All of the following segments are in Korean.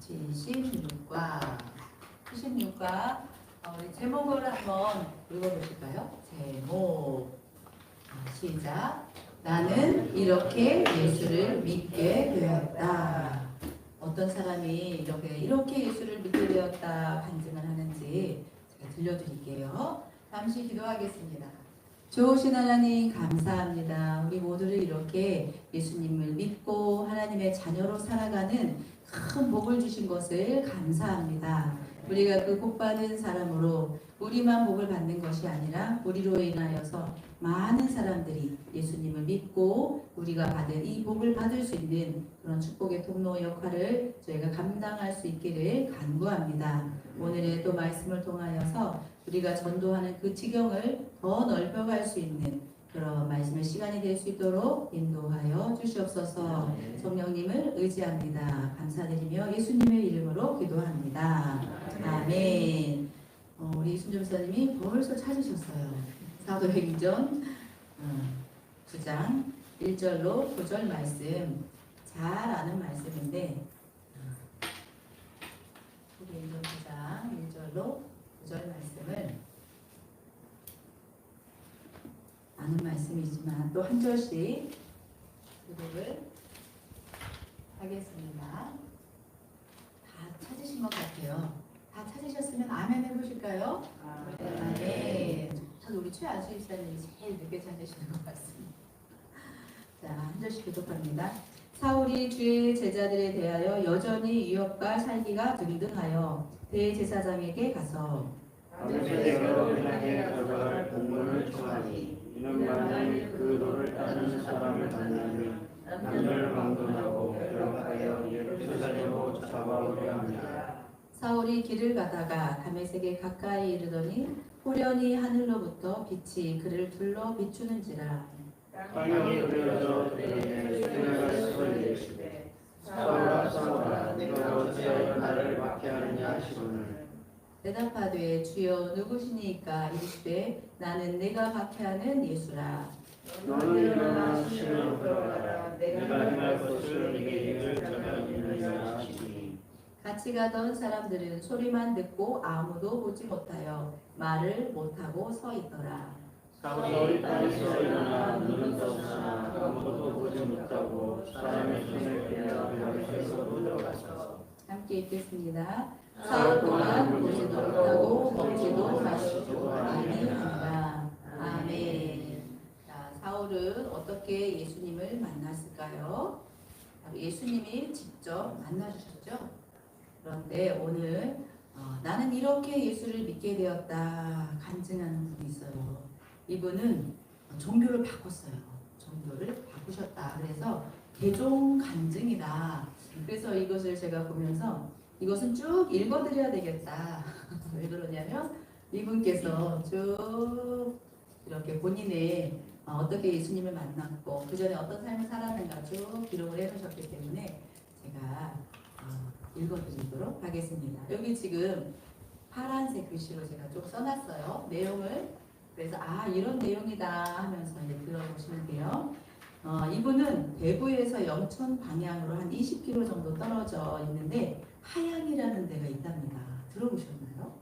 76과 우리 제목을 한번 읽어보실까요? 제목 시작. 나는 이렇게 예수를 믿게 되었다. 어떤 사람이 이렇게 예수를 믿게 되었다 간증을 하는지 제가 들려드릴게요. 잠시 기도하겠습니다. 좋으신 하나님 감사합니다. 우리 모두를 이렇게 예수님을 믿고 하나님의 자녀로 살아가는 큰 복을 주신 것을 감사합니다. 우리가 그 복 받은 사람으로 우리만 복을 받는 것이 아니라 우리로 인하여서 많은 사람들이 예수님을 믿고 우리가 받은 이 복을 받을 수 있는 그런 축복의 통로 역할을 저희가 감당할 수 있기를 간구합니다. 오늘의 또 말씀을 통하여서 우리가 전도하는 그 지경을 더 넓혀갈 수 있는 그런 말씀의 시간이 될 수 있도록 인도하여 주시옵소서. 성령님을 의지합니다. 감사드리며 예수님의 이름으로 기도합니다. 아멘. 우리 이순정 목사님이 벌써 찾으셨어요. 사도행전 9장 1절로 9절 말씀, 잘 아는 말씀인데 사도행전 9장 1절로 9절 말씀을 아는 말씀이지만 또 한 절씩 기록을 하겠습니다. 다 찾으신 것 같아요. 다 찾으셨으면 아멘 해보실까요? 아멘. 저도 우리 최아수 집사님이 제일 늦게 찾으시는 것 같습니다. 자, 한 절씩 기록합니다. 사울이 주의 제자들에 대하여 여전히 유업과 살기가 등등하여 대제사장에게 가서 다메섹으로 향해 가져갈 공문을 청하니 이는 만일 그 도를 따르는 사람을 만나면 남멸망론하고 결박하여 예루살렘으로 잡아오려 합니다. 사울이 길을 가다가 다메섹에 가까이 이르더니 호련히 하늘로부터 빛이 그를 둘러 비추는지라. 땅이 그려져 그에게 수레가 쏘이시되 사울아 사울아 내가 어찌하여 나를 박해하느냐 하시거늘 대답하되 주여 누구시니까 이르시되 나는 내가 박해하는 예수라. 너는 일어나 수시로 걸어가라 내가 행할 것을 네게 이를 자가 있느니라 하시니 같이 가던 사람들은 소리만 듣고 아무도 보지 못하여 말을 못하고 서 있더라. 사울이 땅에서 일어나 눈은 떴으나 아무도 보지 못하고 사람의 손을 빼어 벽에서 들어가서 함께 읽겠습니다. 사흘 동안 보지도 못하고 먹지도 마시지도 아니하니라. 아멘. 자, 사울은 어떻게 예수님을 만났을까요? 예수님이 직접 만나주셨죠. 그런데 오늘 나는 이렇게 예수를 믿게 되었다 간증하는 분이 있어요. 이분은 종교를 바꿨어요. 종교를 바꾸셨다. 그래서 개종 간증이다. 그래서 이것을 제가 보면서 이것은 쭉 읽어드려야 되겠다. 왜 그러냐면 이분께서 쭉 이렇게 본인의 어떻게 예수님을 만났고 그 전에 어떤 삶을 살았는가 쭉 기록을 해놓으셨기 때문에 제가 읽어드리도록 하겠습니다. 여기 지금 파란색 글씨로 제가 쭉 써놨어요. 내용을. 그래서 이런 내용이다 하면서 이제 들어보시면 돼요. 이분은 대구에서 영천 방향으로 한 20km 정도 떨어져 있는데 하양이라는 데가 있답니다. 들어보셨나요?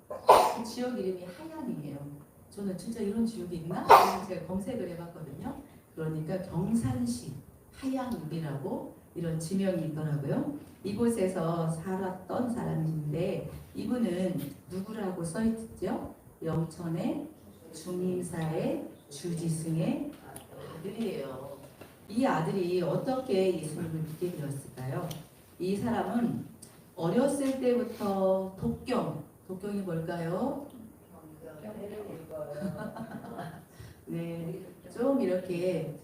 그 지역 이름이 하양이에요. 저는 진짜 이런 지역이 있나? 제가 검색을 해봤거든요. 그러니까 경산시 하양이라고 이런 지명이 있더라고요. 이곳에서 살았던 사람인데 이분은 누구라고 써있죠? 영천의 중임사의 주지승의 아들이에요. 이 아들이 어떻게 예수님을 믿게 되었을까요? 이 사람은 어렸을 때부터 독경이 뭘까요? 네, 좀 이렇게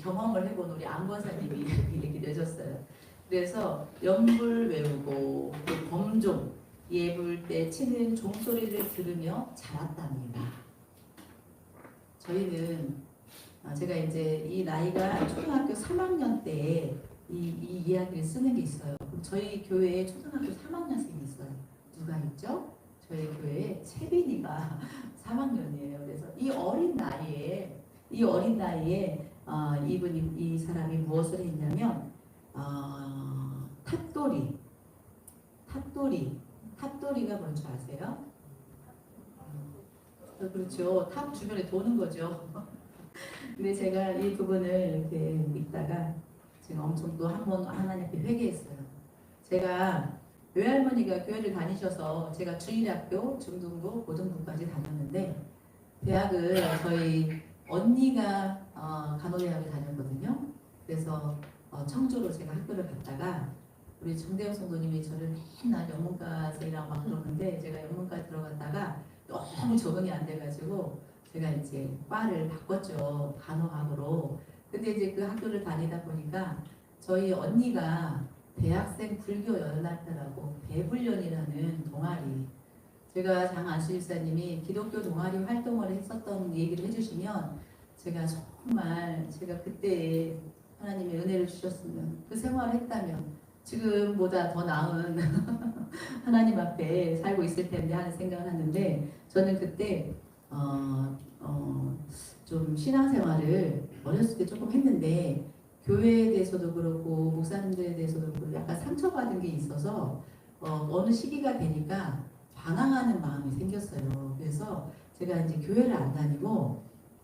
경험을 해본 우리 안권사님이 이렇게 내셨어요. 그래서 연불 외우고 또 범종 예불 때 치는 종소리를 들으며 자랐답니다. 저희는 제가 이제 이 나이가 초등학교 3학년 때 이 이야기를 쓰는 게 있어요. 그럼 저희 교회에 초등학교 3학년생이 있어요. 누가 있죠? 저희 교회에 채빈이가 3학년이에요. 그래서 이 어린 나이에 이 사람이 무엇을 했냐면 탑돌이. 탑돌이가 뭔지 아세요? 그렇죠. 탑 주변에 도는 거죠. 근데 제가 이 부분을 이렇게 읽다가 지금 엄청 또 한 번 하나님 앞에 회개했어요. 제가 외할머니가 교회를 다니셔서 제가 주일학교, 중등부, 고등부까지 다녔는데 대학을 저희 언니가 간호대학을 다녔거든요. 그래서 청주로 제가 학교를 갔다가 우리 정대영 성도님이 저를 맨날 영문과생이라고 막 그러는데 제가 영문과 들어갔다가 너무 적응이 안 돼가지고 제가 이제 과를 바꿨죠. 간호학으로. 근데 이제 그 학교를 다니다 보니까 저희 언니가 대학생 불교 연합회라고 대불련이라는 동아리, 제가 장안수 집사님이 기독교 동아리 활동을 했었던 얘기를 해주시면 제가 정말 제가 그때 하나님의 은혜를 주셨으면 그 생활을 했다면 지금보다 더 나은 하나님 앞에 살고 있을 텐데 하는 생각을 하는데 저는 그때 좀 신앙생활을 어렸을 때 조금 했는데 교회에 대해서도 그렇고 목사님들에 대해서도 그렇고 약간 상처받은 게 있어서 어느 시기가 되니까 반항하는 마음이 생겼어요. 그래서 제가 이제 교회를 안 다니고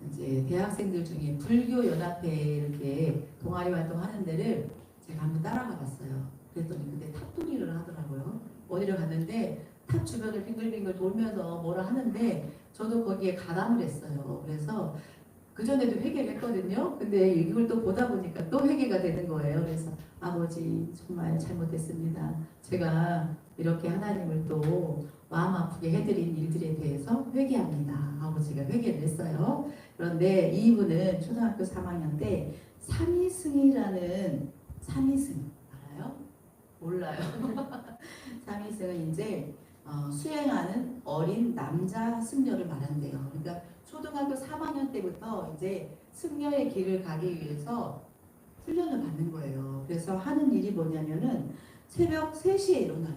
이제 대학생들 중에 불교 연합회 이렇게 동아리 활동하는 데를 제가 한번 따라가 봤어요. 그랬더니 그때 탑돌이를 하더라고요. 어디를 갔는데 탑 주변을 빙글빙글 돌면서 뭐라 하는데 저도 거기에 가담을 했어요. 그래서 그전에도 회개를 했거든요. 근데 이걸 또 보다 보니까 또 회개가 되는 거예요. 그래서 아버지 정말 잘못했습니다. 제가 이렇게 하나님을 또 마음 아프게 해드린 일들에 대해서 회개합니다. 아버지가 회개를 했어요. 그런데 이분은 초등학교 3학년 때 삼위승이라는 삼위승 알아요? 몰라요. 삼위승은 이제 수행하는 어린 남자 승려를 말한대요. 그러니까 초등학교 3학년 때부터 이제 승려의 길을 가기 위해서 훈련을 받는 거예요. 그래서 하는 일이 뭐냐면은 새벽 3시에 일어나요.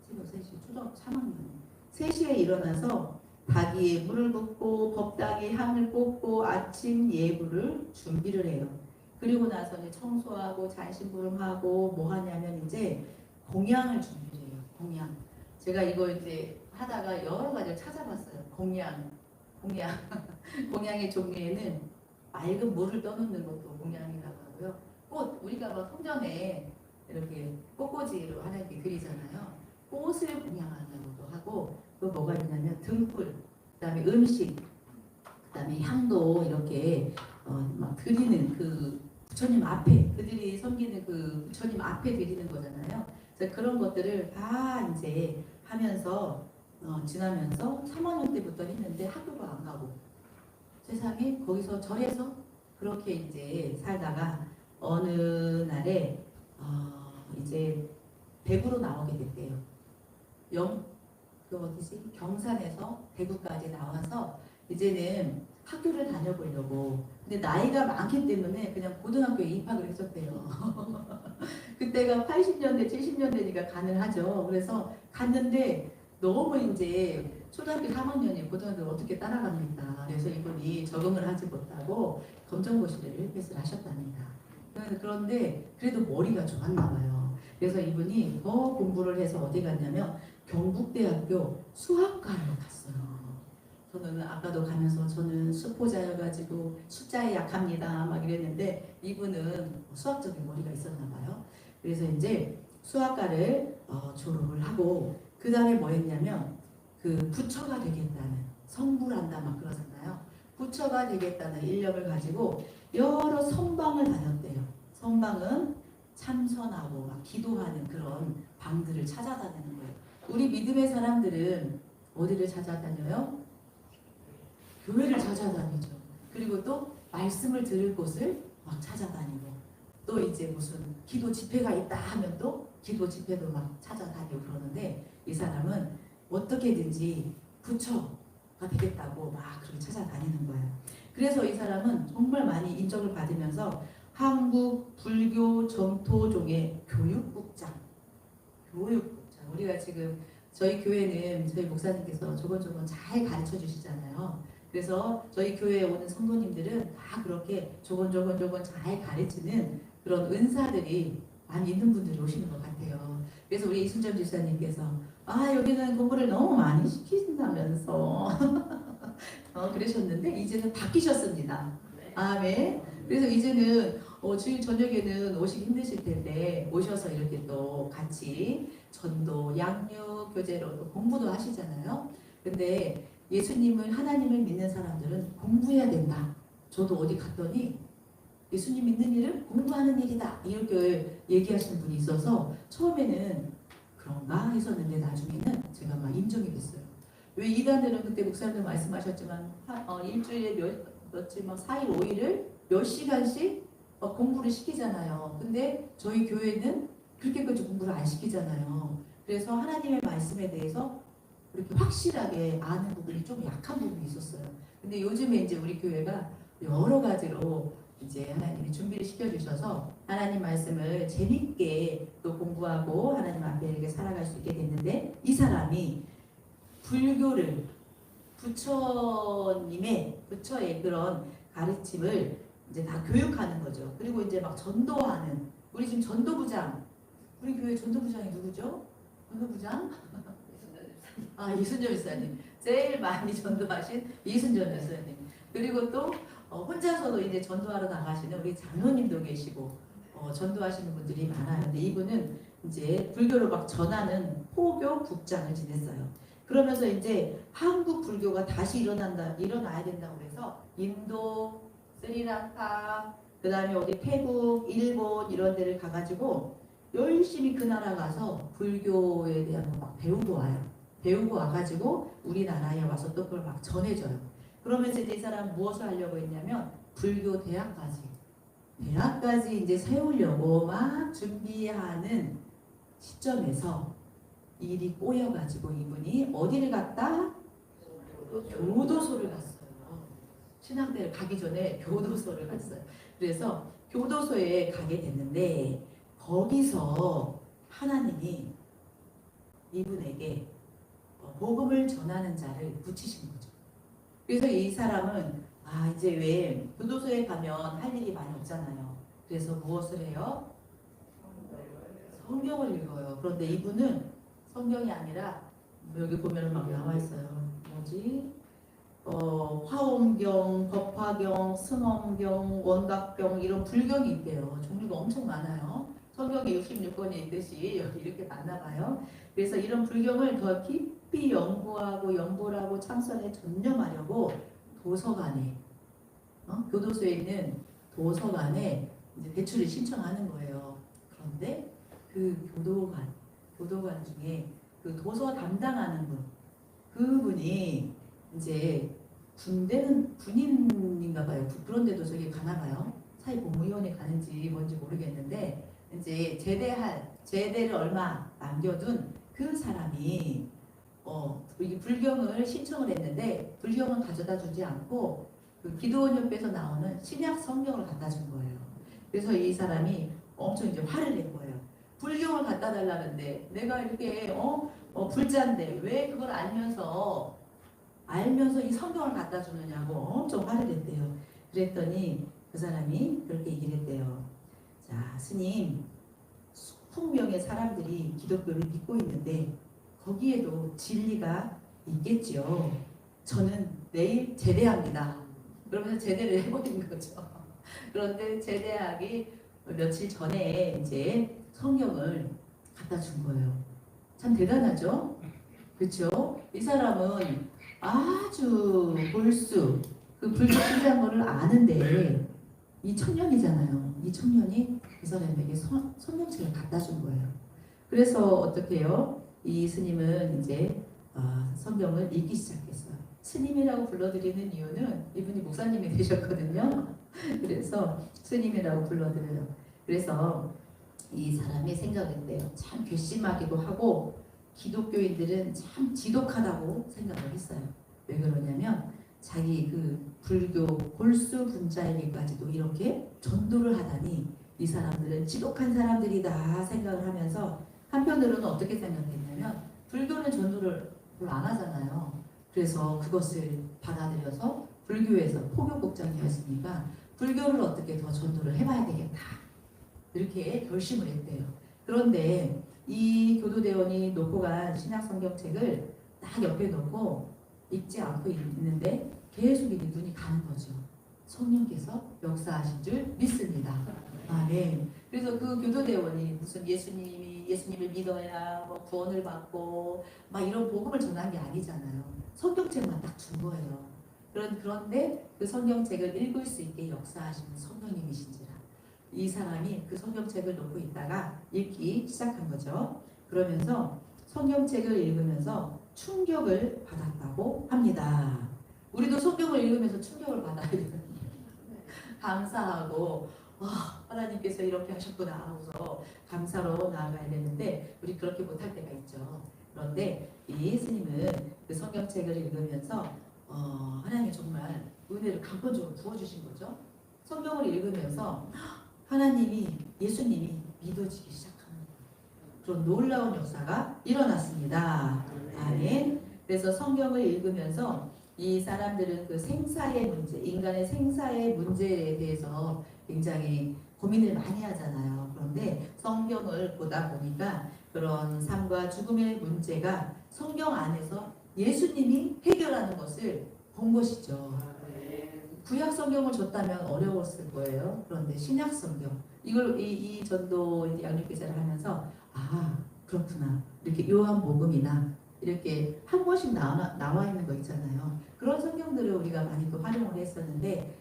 새벽 3시, 초등학교 3학년. 3시에 일어나서 닭이에 물을 붓고 법당에 향을 꽂고 아침 예불을 준비를 해요. 그리고 나서 이제 청소하고 잔심부름하고 뭐 하냐면 이제 공양을 준비해요. 공양. 제가 이거 이제 하다가 여러 가지를 찾아봤어요. 공양의 종류에는 맑은 물을 떠놓는 것도 공양이라고 하고요. 꽃, 우리가 막 성전에 이렇게 꽃꽂이로 하나님께 드리잖아요. 꽃을 공양한다고도 하고 또 뭐가 있냐면 등불, 그다음에 음식, 그다음에 향도 이렇게 막 드리는 그 부처님 앞에 그들이 섬기는 그 부처님 앞에 드리는 거잖아요. 그래서 그런 것들을 다 이제 하면서 지나면서 3학년 때부터 했는데 학교가 안 가고 세상에 거기서 절에서 그렇게 이제 살다가 어느 날에 이제 대구로 나오게 됐대요. 그 어디지? 경산에서 대구까지 나와서 이제는 학교를 다녀보려고. 근데 나이가 많기 때문에 그냥 고등학교에 입학을 했었대요. 그때가 80년대, 70년대니까 가능하죠. 그래서 갔는데 너무 이제 초등학교 3학년이 고등학교를 어떻게 따라갑니까? 그래서 이분이 적응을 하지 못하고 검정고시를 패스를 하셨답니다. 그런데 그래도 머리가 좋았나 봐요. 그래서 이분이 더 공부를 해서 어디 갔냐면 경북대학교 수학과를 갔어요. 저는 아까도 가면서 저는 수포자여가지고 숫자에 약합니다 막 이랬는데 이분은 수학적인 머리가 있었나 봐요. 그래서 이제 수학과를 졸업을 하고 그 다음에 뭐 했냐면 그 부처가 되겠다는 성불한다 막 그러잖아요. 부처가 되겠다는 인력을 가지고 여러 선방을 다녔대요. 선방은 참선하고 막 기도하는 그런 방들을 찾아다니는 거예요. 우리 믿음의 사람들은 어디를 찾아다녀요? 교회를 찾아다니죠. 그리고 또 말씀을 들을 곳을 막 찾아다니고 또 이제 무슨 기도 집회가 있다 하면 또 기도 집회도 막 찾아다니고 그러는데 이 사람은 어떻게든지 부처가 되겠다고 막 그렇게 찾아다니는 거예요. 그래서 이 사람은 정말 많이 인정을 받으면서 한국 불교 정토종의 교육국장. 우리가 지금 저희 교회는 저희 목사님께서 조곤조곤 잘 가르쳐 주시잖아요. 그래서 저희 교회에 오는 성도님들은 다 그렇게 조곤조곤 잘 가르치는 그런 은사들이 많이 있는 분들이 오시는 것 같아요. 그래서 우리 이순점 집사님께서 여기는 공부를 너무 많이 시키신다면서 그러셨는데 이제는 바뀌셨습니다. 아멘. 그래서 이제는 주일 저녁에는 오시기 힘드실 텐데 오셔서 이렇게 또 같이 전도, 양육, 교제로 또 공부도 하시잖아요. 근데 예수님을 하나님을 믿는 사람들은 공부해야 된다. 저도 어디 갔더니 예수님 믿는 일은 공부하는 일이다. 이렇게 얘기하시는 분이 있어서 처음에는 그런가 했었는데 나중에는 제가 막 인정이 됐어요. 왜 이단들은 그때 목사님도 말씀하셨지만 일주일에 며칠 막 4일 5일을 몇 시간씩 공부를 시키잖아요. 근데 저희 교회는 그렇게까지 공부를 안 시키잖아요. 그래서 하나님의 말씀에 대해서 그렇게 확실하게 아는 부분이 좀 약한 부분이 있었어요. 근데 요즘에 이제 우리 교회가 여러 가지로 이제 하나님이 준비를 시켜주셔서 하나님 말씀을 재밌게 또 공부하고 하나님 앞에 이렇게 살아갈 수 있게 됐는데 이 사람이 불교를 부처의 그런 가르침을 이제 다 교육하는 거죠. 그리고 이제 막 전도하는 우리 지금 전도부장 우리 교회 전도부장이 누구죠? 전도부장? 이순정 집사님. 제일 많이 전도하신 이순정 집사님. 그리고 또 혼자서도 이제 전도하러 나가시는 우리 장로님도 계시고 전도하시는 분들이 많아요. 근데 이분은 이제 불교를 막 전하는 포교 국장을 지냈어요. 그러면서 이제 한국 불교가 다시 일어나야 된다고 해서 인도, 스리랑카, 그 다음에 어디 태국, 일본 이런 데를 가가지고 열심히 그 나라 가서 불교에 대한 거 막 배우고 와요. 배우고 와가지고 우리나라에 와서 또 그걸 막 전해줘요. 그러면서 이제 이 사람 무엇을 하려고 했냐면 불교 대학까지 이제 세우려고 막 준비하는 시점에서 일이 꼬여가지고 이분이 어디를 갔다? 교도소를 갔어요. 신학대를 가기 전에 교도소를 갔어요. 그래서 교도소에 가게 됐는데 거기서 하나님이 이분에게 복음을 전하는 자를 붙이신 거죠. 그래서 이 사람은 이제 왜 교도소에 가면 할 일이 많이 없잖아요. 그래서 무엇을 해요? 성경을 읽어요. 그런데 이분은 성경이 아니라 여기 보면 막 나와 있어요. 뭐지? 화엄경, 법화경, 승엄경, 원각경 이런 불경이 있대요. 종류가 엄청 많아요. 성경에 66권이 있듯이 여기 이렇게 많나 봐요. 그래서 이런 불경을 더 깊이 연구하고 연보하고 참선에 전념하려고 도서관에 교도소에 있는 도서관에 이제 대출을 신청하는 거예요. 그런데 그 교도관 중에 그 도서 담당하는 그분이 이제 군대는 군인인가 봐요. 그런데도 저기 가나 봐요. 사회복무위원회 가는지 뭔지 모르겠는데 이제 제대를 얼마 남겨둔 그 사람이 이 불경을 신청을 했는데 불경은 가져다 주지 않고 그 기도원 옆에서 나오는 신약 성경을 갖다 준 거예요. 그래서 이 사람이 엄청 이제 화를 낸 거예요. 불경을 갖다 달라는데 내가 이렇게 불자인데 왜 그걸 알면서 이 성경을 갖다 주느냐고 엄청 화를 냈대요. 그랬더니 그 사람이 그렇게 얘기를 했대요. 자, 스님, 수백 명의 사람들이 기독교를 믿고 있는데 거기에도 진리가 있겠죠. 저는 내일 제대합니다. 그러면서 제대를 해버린 거죠. 그런데 제대하기 며칠 전에 이제 성경을 갖다 준 거예요. 참 대단하죠? 그렇죠? 이 사람은 아주 골수 그 불교 신비한 거를 아는데 이 청년이잖아요. 이 청년이 그 사람에게 성경책을 갖다 준 거예요. 그래서 어떻게 해요? 이 스님은 이제 성경을 읽기 시작했어요. 스님이라고 불러드리는 이유는 이분이 목사님이 되셨거든요. 그래서 스님이라고 불러드려요. 그래서 이 사람이 생각했대요. 참 괘씸하기도 하고 기독교인들은 참 지독하다고 생각을 했어요. 왜 그러냐면 자기 그 불교 골수 분자에게까지도 이렇게 전도를 하다니 이 사람들은 지독한 사람들이다 생각을 하면서 한편으로는 어떻게 생각했냐면 불교는 전도를 별로 안 하잖아요. 그래서 그것을 받아들여서 불교에서 포교국장이었으니까 불교를 어떻게 더 전도를 해봐야 되겠다. 이렇게 결심을 했대요. 그런데 이 교도대원이 놓고 간 신약 성경책을 딱 옆에 놓고 읽지 않고 있는데 계속 이렇게 눈이 가는 거죠. 성령께서 역사하신 줄 믿습니다. 아멘. 그래서 그 교도대원이 무슨 예수님을 믿어야 뭐 구원을 받고 막 이런 복음을 전한 게 아니잖아요. 성경책만 딱 준 거예요. 그런데 그 성경책을 읽을 수 있게 역사하시는 성령님이신지라 이 사람이 그 성경책을 놓고 있다가 읽기 시작한 거죠. 그러면서 성경책을 읽으면서 충격을 받았다고 합니다. 우리도 성경을 읽으면서 충격을 받아야 돼요. 감사하고 와 하나님께서 이렇게 하셨구나 하고서 감사로 나아가야 되는데 우리 그렇게 못할 때가 있죠. 그런데 이 예수님은 그 성경책을 읽으면서 하나님이 정말 은혜를 강권적으로 부어주신 거죠. 성경을 읽으면서 하나님이 예수님이 믿어지기 시작하는 그런 놀라운 역사가 일어났습니다. 아멘. 그래서 성경을 읽으면서 이 사람들은 그 생사의 문제, 인간의 생사의 문제에 대해서 굉장히 고민을 많이 하잖아요. 그런데 성경을 보다 보니까 그런 삶과 죽음의 문제가 성경 안에서 예수님이 해결하는 것을 본 것이죠. 구약 성경을 줬다면 어려웠을 거예요. 그런데 신약 성경 이걸 이 전도 양육교사를 하면서 아 그렇구나 이렇게 요한복음이나 이렇게 한 권씩 나와 있는 거 있잖아요. 그런 성경들을 우리가 많이 또 활용을 했었는데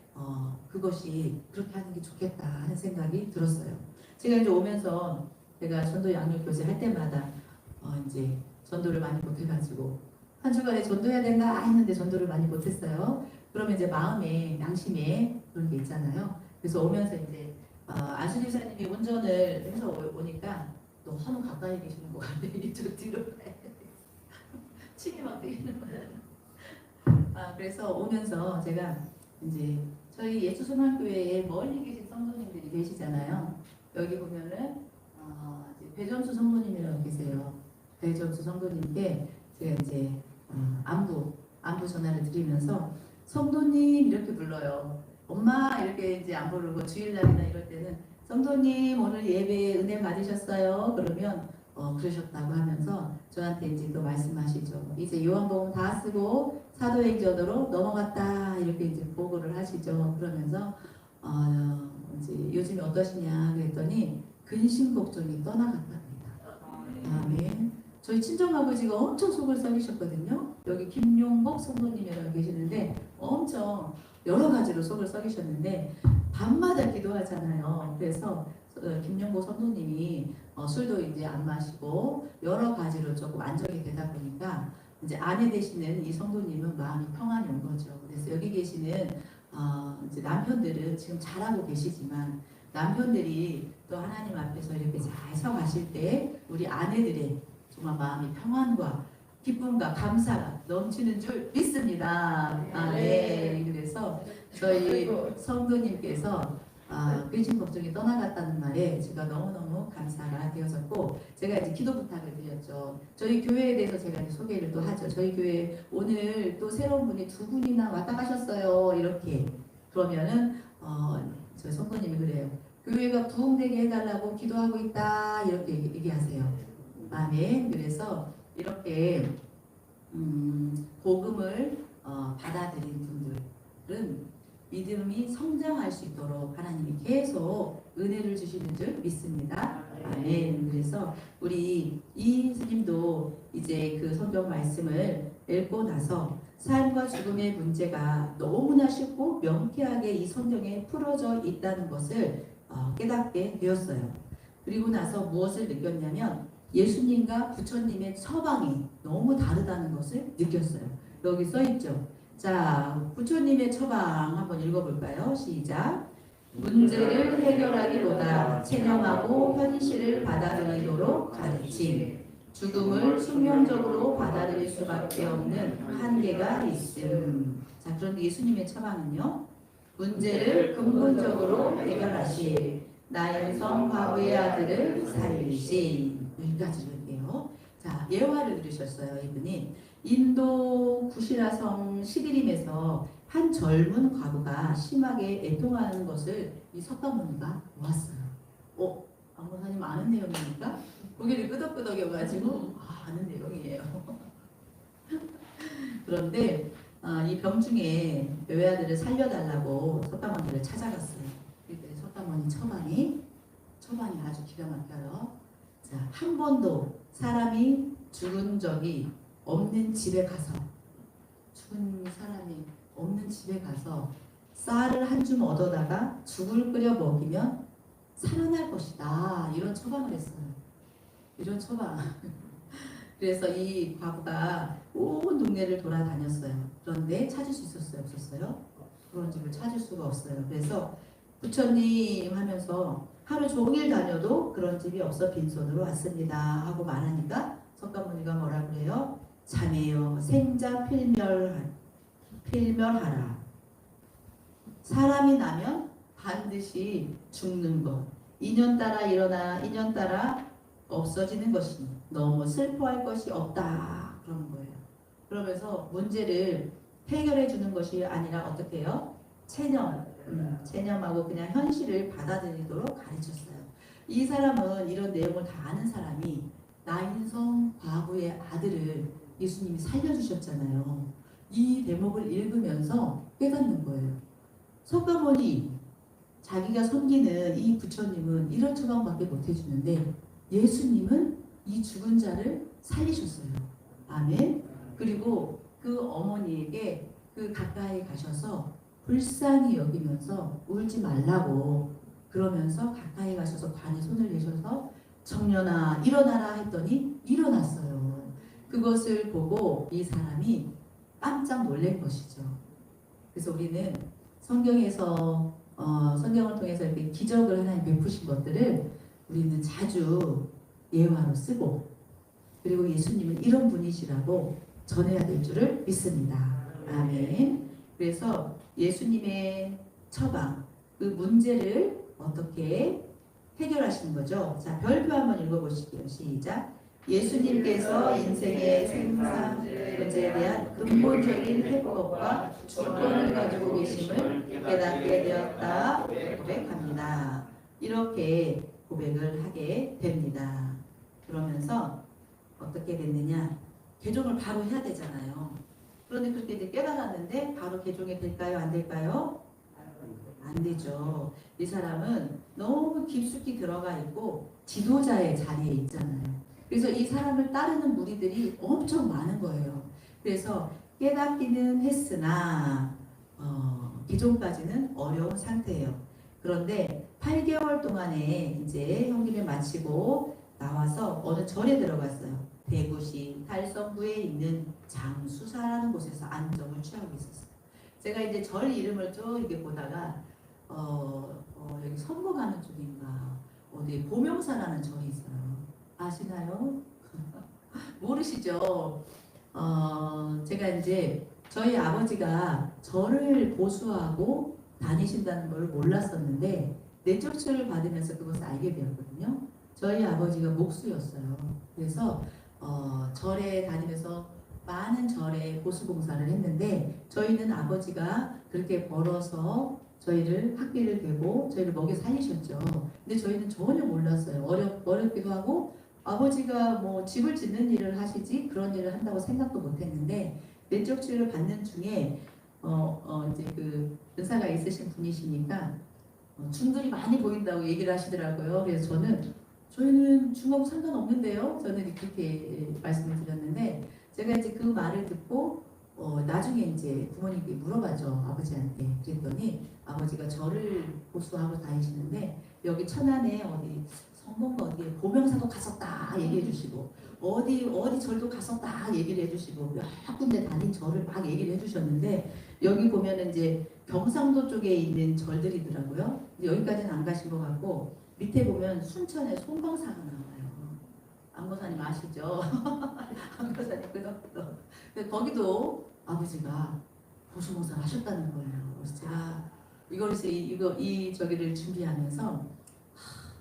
그것이 그렇게 하는 게 좋겠다 하는 생각이 들었어요. 제가 이제 오면서 제가 전도 양육교사 할 때마다 이제 전도를 많이 못해가지고 한 주간에 전도해야 된다 했는데 전도를 많이 못했어요. 그러면 이제 마음에 양심에 그런 게 있잖아요. 그래서 오면서 이제 안수 집사님이 운전을 해서 오니까 너무 가까이 계시는 것 같아. 이쪽 뒤로 가야 돼. 침이 막 뛰는 거야. 그래서 오면서 제가 이제 저희 예수순환교회에 멀리 계신 성도님들이 계시잖아요. 여기 보면은 이제 배정수 성도님이라고 계세요. 배정수 성도님께 제가 이제 안부 전화를 드리면서 성도님 이렇게 불러요. 엄마 이렇게 이제 안 부르고 주일날이나 이럴 때는 성도님 오늘 예배 은혜 받으셨어요? 그러면 그러셨다고 하면서 저한테 이제 또 말씀하시죠. 이제 요한복음 다 쓰고 사도행전으로 넘어갔다 이렇게 이제 보고를 하시죠. 그러면서 이제 요즘에 어떠시냐 그랬더니 근심 걱정이 떠나갔답니다. 아멘. 저희 친정아버지가 엄청 속을 썩이셨거든요. 여기 김용복 성도님이라고 계시는데 엄청 여러 가지로 속을 썩이셨는데 밤마다 기도하잖아요. 그래서 김용복 성도님이 술도 이제 안 마시고 여러 가지로 조금 안정이 되다 보니까 이제 아내 되시는 이 성도님은 마음이 평안이 온 거죠. 그래서 여기 계시는 이제 남편들은 지금 잘하고 계시지만 남편들이 또 하나님 앞에서 이렇게 잘 서가실 때 우리 아내들의 정말 마음이 평안과 기쁨과 감사가 넘치는 줄 믿습니다. 네. 그래서 저희 성도님께서 근심 걱정이 떠나갔다는 말에 제가 너무너무 감사가 되었었고 제가 이제 기도 부탁을 드렸죠. 저희 교회에 대해서 제가 이제 소개를 또 하죠. 저희 교회 오늘 또 새로운 분이 2분이나 왔다 가셨어요. 이렇게 그러면은 저희 성도님이 그래요. 교회가 부흥되게 해달라고 기도하고 있다 이렇게 얘기하세요. 아멘. 그래서 이렇게 복음을 받아들인 분들은 믿음이 성장할 수 있도록 하나님이 계속 은혜를 주시는 줄 믿습니다. 아멘. 그래서 우리 이 스님도 이제 그 성경 말씀을 읽고 나서 삶과 죽음의 문제가 너무나 쉽고 명쾌하게 이 성경에 풀어져 있다는 것을 깨닫게 되었어요. 그리고 나서 무엇을 느꼈냐면 예수님과 부처님의 처방이 너무 다르다는 것을 느꼈어요. 여기 써있죠. 자, 부처님의 처방 한번 읽어볼까요? 시작. 문제를 해결하기보다 체념하고 현실을 받아들이도록 가르침. 죽음을 숙명적으로 받아들일 수밖에 없는 한계가 있음. 자, 그런데 예수님의 처방은요. 문제를 근본적으로 해결하시. 나영성 과부의 아들을 살리신. 여기까지 할게요. 자, 예화를 들으셨어요, 이분이. 인도 구시라성 시드림에서 한 젊은 과부가 심하게 애통하는 것을 이 석가모니가 보았어요. 안목사님 아는 내용이니까 고개를 끄덕끄덕여가지고 아는 내용이에요. 그런데 이 병중에 외아들을 살려달라고 석가모니를 찾아갔어요. 그랬더니 석가모니 처방이 아주 기가 막혀요. 자, 한 번도 사람이 죽은 적이 없는 집에 가서 죽은 사람이 없는 집에 가서 쌀을 한 줌 얻어다가 죽을 끓여 먹이면 살아날 것이다. 이런 처방을 했어요. 이런 처방. 그래서 이 과부가 온 동네를 돌아다녔어요. 그런데 찾을 수 있었어요? 없었어요? 그런 집을 찾을 수가 없어요. 그래서 부처님 하면서 하루 종일 다녀도 그런 집이 없어 빈손으로 왔습니다 하고 말하니까 석가모니가 뭐라 그래요? 자매여 생자 필멸하라. 사람이 나면 반드시 죽는 것. 인연 따라 일어나 인연 따라 없어지는 것이니 너무 슬퍼할 것이 없다. 그런 거예요. 그러면서 문제를 해결해 주는 것이 아니라 어떻게 해요? 체념하고 그냥 현실을 받아들이도록 가르쳤어요. 이 사람은 이런 내용을 다 아는 사람이 나인성 과부의 아들을 예수님이 살려주셨잖아요. 이 대목을 읽으면서 깨닫는 거예요. 석가모니 자기가 섬기는 이 부처님은 이런 처방밖에 못 해주는데 예수님은 이 죽은 자를 살리셨어요. 아멘. 그리고 그 어머니에게 그 가까이 가셔서 불쌍히 여기면서 울지 말라고 그러면서 가까이 가셔서 관에 손을 내셔서 청년아 일어나라 했더니 일어났어요. 그것을 보고 이 사람이 깜짝 놀란 것이죠. 그래서 우리는 성경에서 성경을 통해서 이렇게 기적을 하나님 베푸신 것들을 우리는 자주 예화로 쓰고 그리고 예수님은 이런 분이시라고 전해야 될 줄을 믿습니다. 아멘. 그래서 예수님의 처방, 그 문제를 어떻게 해결하시는 거죠? 자, 별표 한번 읽어보실게요. 시작. 예수님께서 인생의 생산 문제에 대한 근본적인 해법과 주권을 가지고 계심을 깨닫게 되었다 고백합니다. 이렇게 고백을 하게 됩니다. 그러면서 어떻게 됐느냐? 개종을 바로 해야 되잖아요. 그런데 그렇게 이제 깨달았는데 바로 개종이 될까요? 안 될까요? 안 되죠. 이 사람은 너무 깊숙이 들어가 있고 지도자의 자리에 있잖아요. 그래서 이 사람을 따르는 무리들이 엄청 많은 거예요. 그래서 깨닫기는 했으나 기존까지는 어려운 상태예요. 그런데 8개월 동안에 이제 형기를 마치고 나와서 어느 절에 들어갔어요. 대구시 달성구에 있는 장수사라는 곳에서 안정을 취하고 있었어요. 제가 이제 절 이름을 쭉 이렇게 보다가 여기 선거가는 쪽인가 어디 보명사라는 절이 있어요. 아시나요? 모르시죠? 제가 이제 저희 아버지가 저를 보수하고 다니신다는 걸 몰랐었는데 내쫓을 받으면서 그것을 알게 되었거든요. 저희 아버지가 목수였어요. 그래서 절에 다니면서 많은 절에 보수봉사를 했는데 저희는 아버지가 그렇게 벌어서 저희를 학비를 대고 저희를 먹여 살리셨죠. 근데 저희는 전혀 몰랐어요. 어렵기도 하고 아버지가 뭐 집을 짓는 일을 하시지 그런 일을 한다고 생각도 못했는데 내적치를 받는 중에 이제 그 은사가 있으신 분이시니까 중들이 많이 보인다고 얘기를 하시더라고요. 그래서 저희는 중하고 상관없는데요. 저는 그렇게 말씀을 드렸는데 제가 이제 그 말을 듣고 나중에 이제 부모님께 물어봤죠. 아버지한테. 그랬더니 아버지가 저를 보수하고 다니시는데 여기 천안에 어디 성공가 어디에 보명사도 갔었다 얘기해 주시고 어디 절도 갔었다 얘기를 해주시고 몇 군데 다닌 절을 막 얘기를 해주셨는데 여기 보면은 이제 경상도 쪽에 있는 절들이더라고요. 여기까지는 안 가신 것 같고 밑에 보면 순천에 송광사가 나와요. 안고사님 아시죠? 안고사님 끄덕끄덕. 거기도 아버지가 보수봉사를 하셨다는 거예요. 그래서 제가 저기를 준비하면서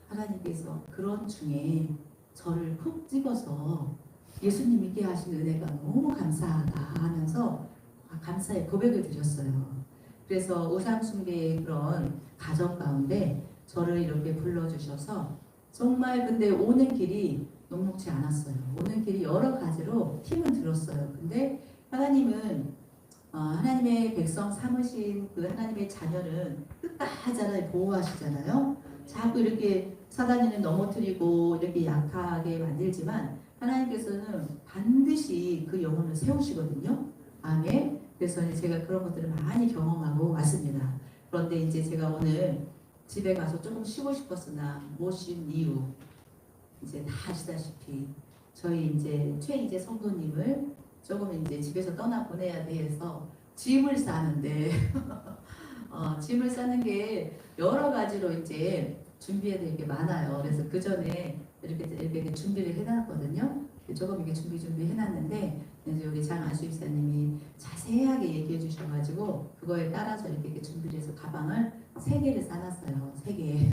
하나님께서 그런 중에 저를 콕 집어서 예수님께 하신 은혜가 너무 감사하다 하면서 감사의 고백을 드렸어요. 그래서 우상숭배의 그런 가정 가운데 저를 이렇게 불러주셔서 정말 근데 오는 길이 녹록지 않았어요. 오는 길이 여러 가지로 힘은 들었어요. 근데 하나님은 하나님의 백성 삼으신 그 하나님의 자녀는 끝까지 보호하시잖아요. 자꾸 이렇게 사단이는 넘어뜨리고 이렇게 약하게 만들지만 하나님께서는 반드시 그 영혼을 세우시거든요. 아멘. 그래서 이제 제가 그런 것들을 많이 경험하고 왔습니다. 그런데 이제 제가 오늘 집에 가서 조금 쉬고 싶었으나 못 쉰 이유 이제 다 아시다시피 저희 이제 최이재 성도님을 조금 이제 집에서 떠나 보내야 돼서 짐을 싸는데 짐을 싸는 게 여러 가지로 이제 준비해야 될 게 많아요. 그래서 그 전에 이렇게 준비를 해놨거든요. 조금 이렇게 준비해놨는데 이제 우리 장아수 입사님이 자세하게 얘기해 주셔가지고 그거에 따라서 이렇게 준비를 해서 가방을 3개를 싸놨어요. 3개.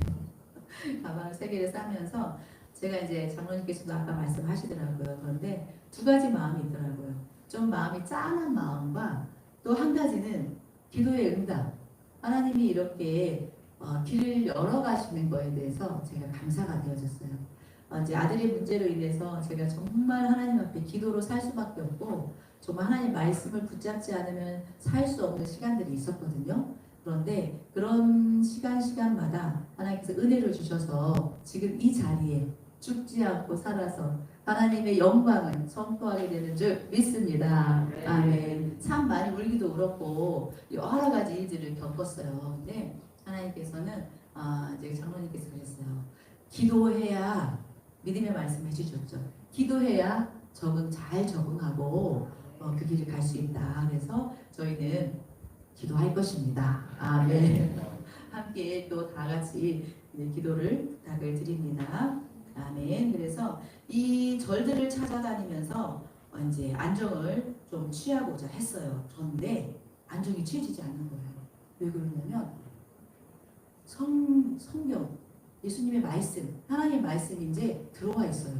가방을 3개를 싸면서 제가 이제 장로님께서도 아까 말씀하시더라고요. 그런데 2가지 마음이 있더라고요. 좀 마음이 짠한 마음과 또 한 가지는 기도의 응답. 하나님이 이렇게 길을 열어가시는 거에 대해서 제가 감사가 되어졌어요. 이제 아들의 문제로 인해서 제가 정말 하나님 앞에 기도로 살 수밖에 없고 정말 하나님 말씀을 붙잡지 않으면 살 수 없는 시간들이 있었거든요. 그런데 그런 시간마다 하나님께서 은혜를 주셔서 지금 이 자리에 죽지 않고 살아서 하나님의 영광을 선포하게 되는 줄 믿습니다. 아멘. 참 많이 울기도 울었고 여러 가지 일들을 겪었어요. 근데 하나님께서는 이제 장로님께서 그랬어요. 기도해야 믿음의 말씀 해주셨죠. 기도해야 잘 적응하고 그 길을 갈 수 있다. 그래서 저희는 기도할 것입니다. 아멘. 함께 또 다 같이 기도를 부탁을 드립니다. 아멘. 그래서 이 절들을 찾아다니면서 이제 안정을 좀 취하고자 했어요. 그런데 안정이 취해지지 않는 거예요. 왜 그러냐면 성경, 예수님의 말씀, 하나님의 말씀이 이제 들어와 있어요.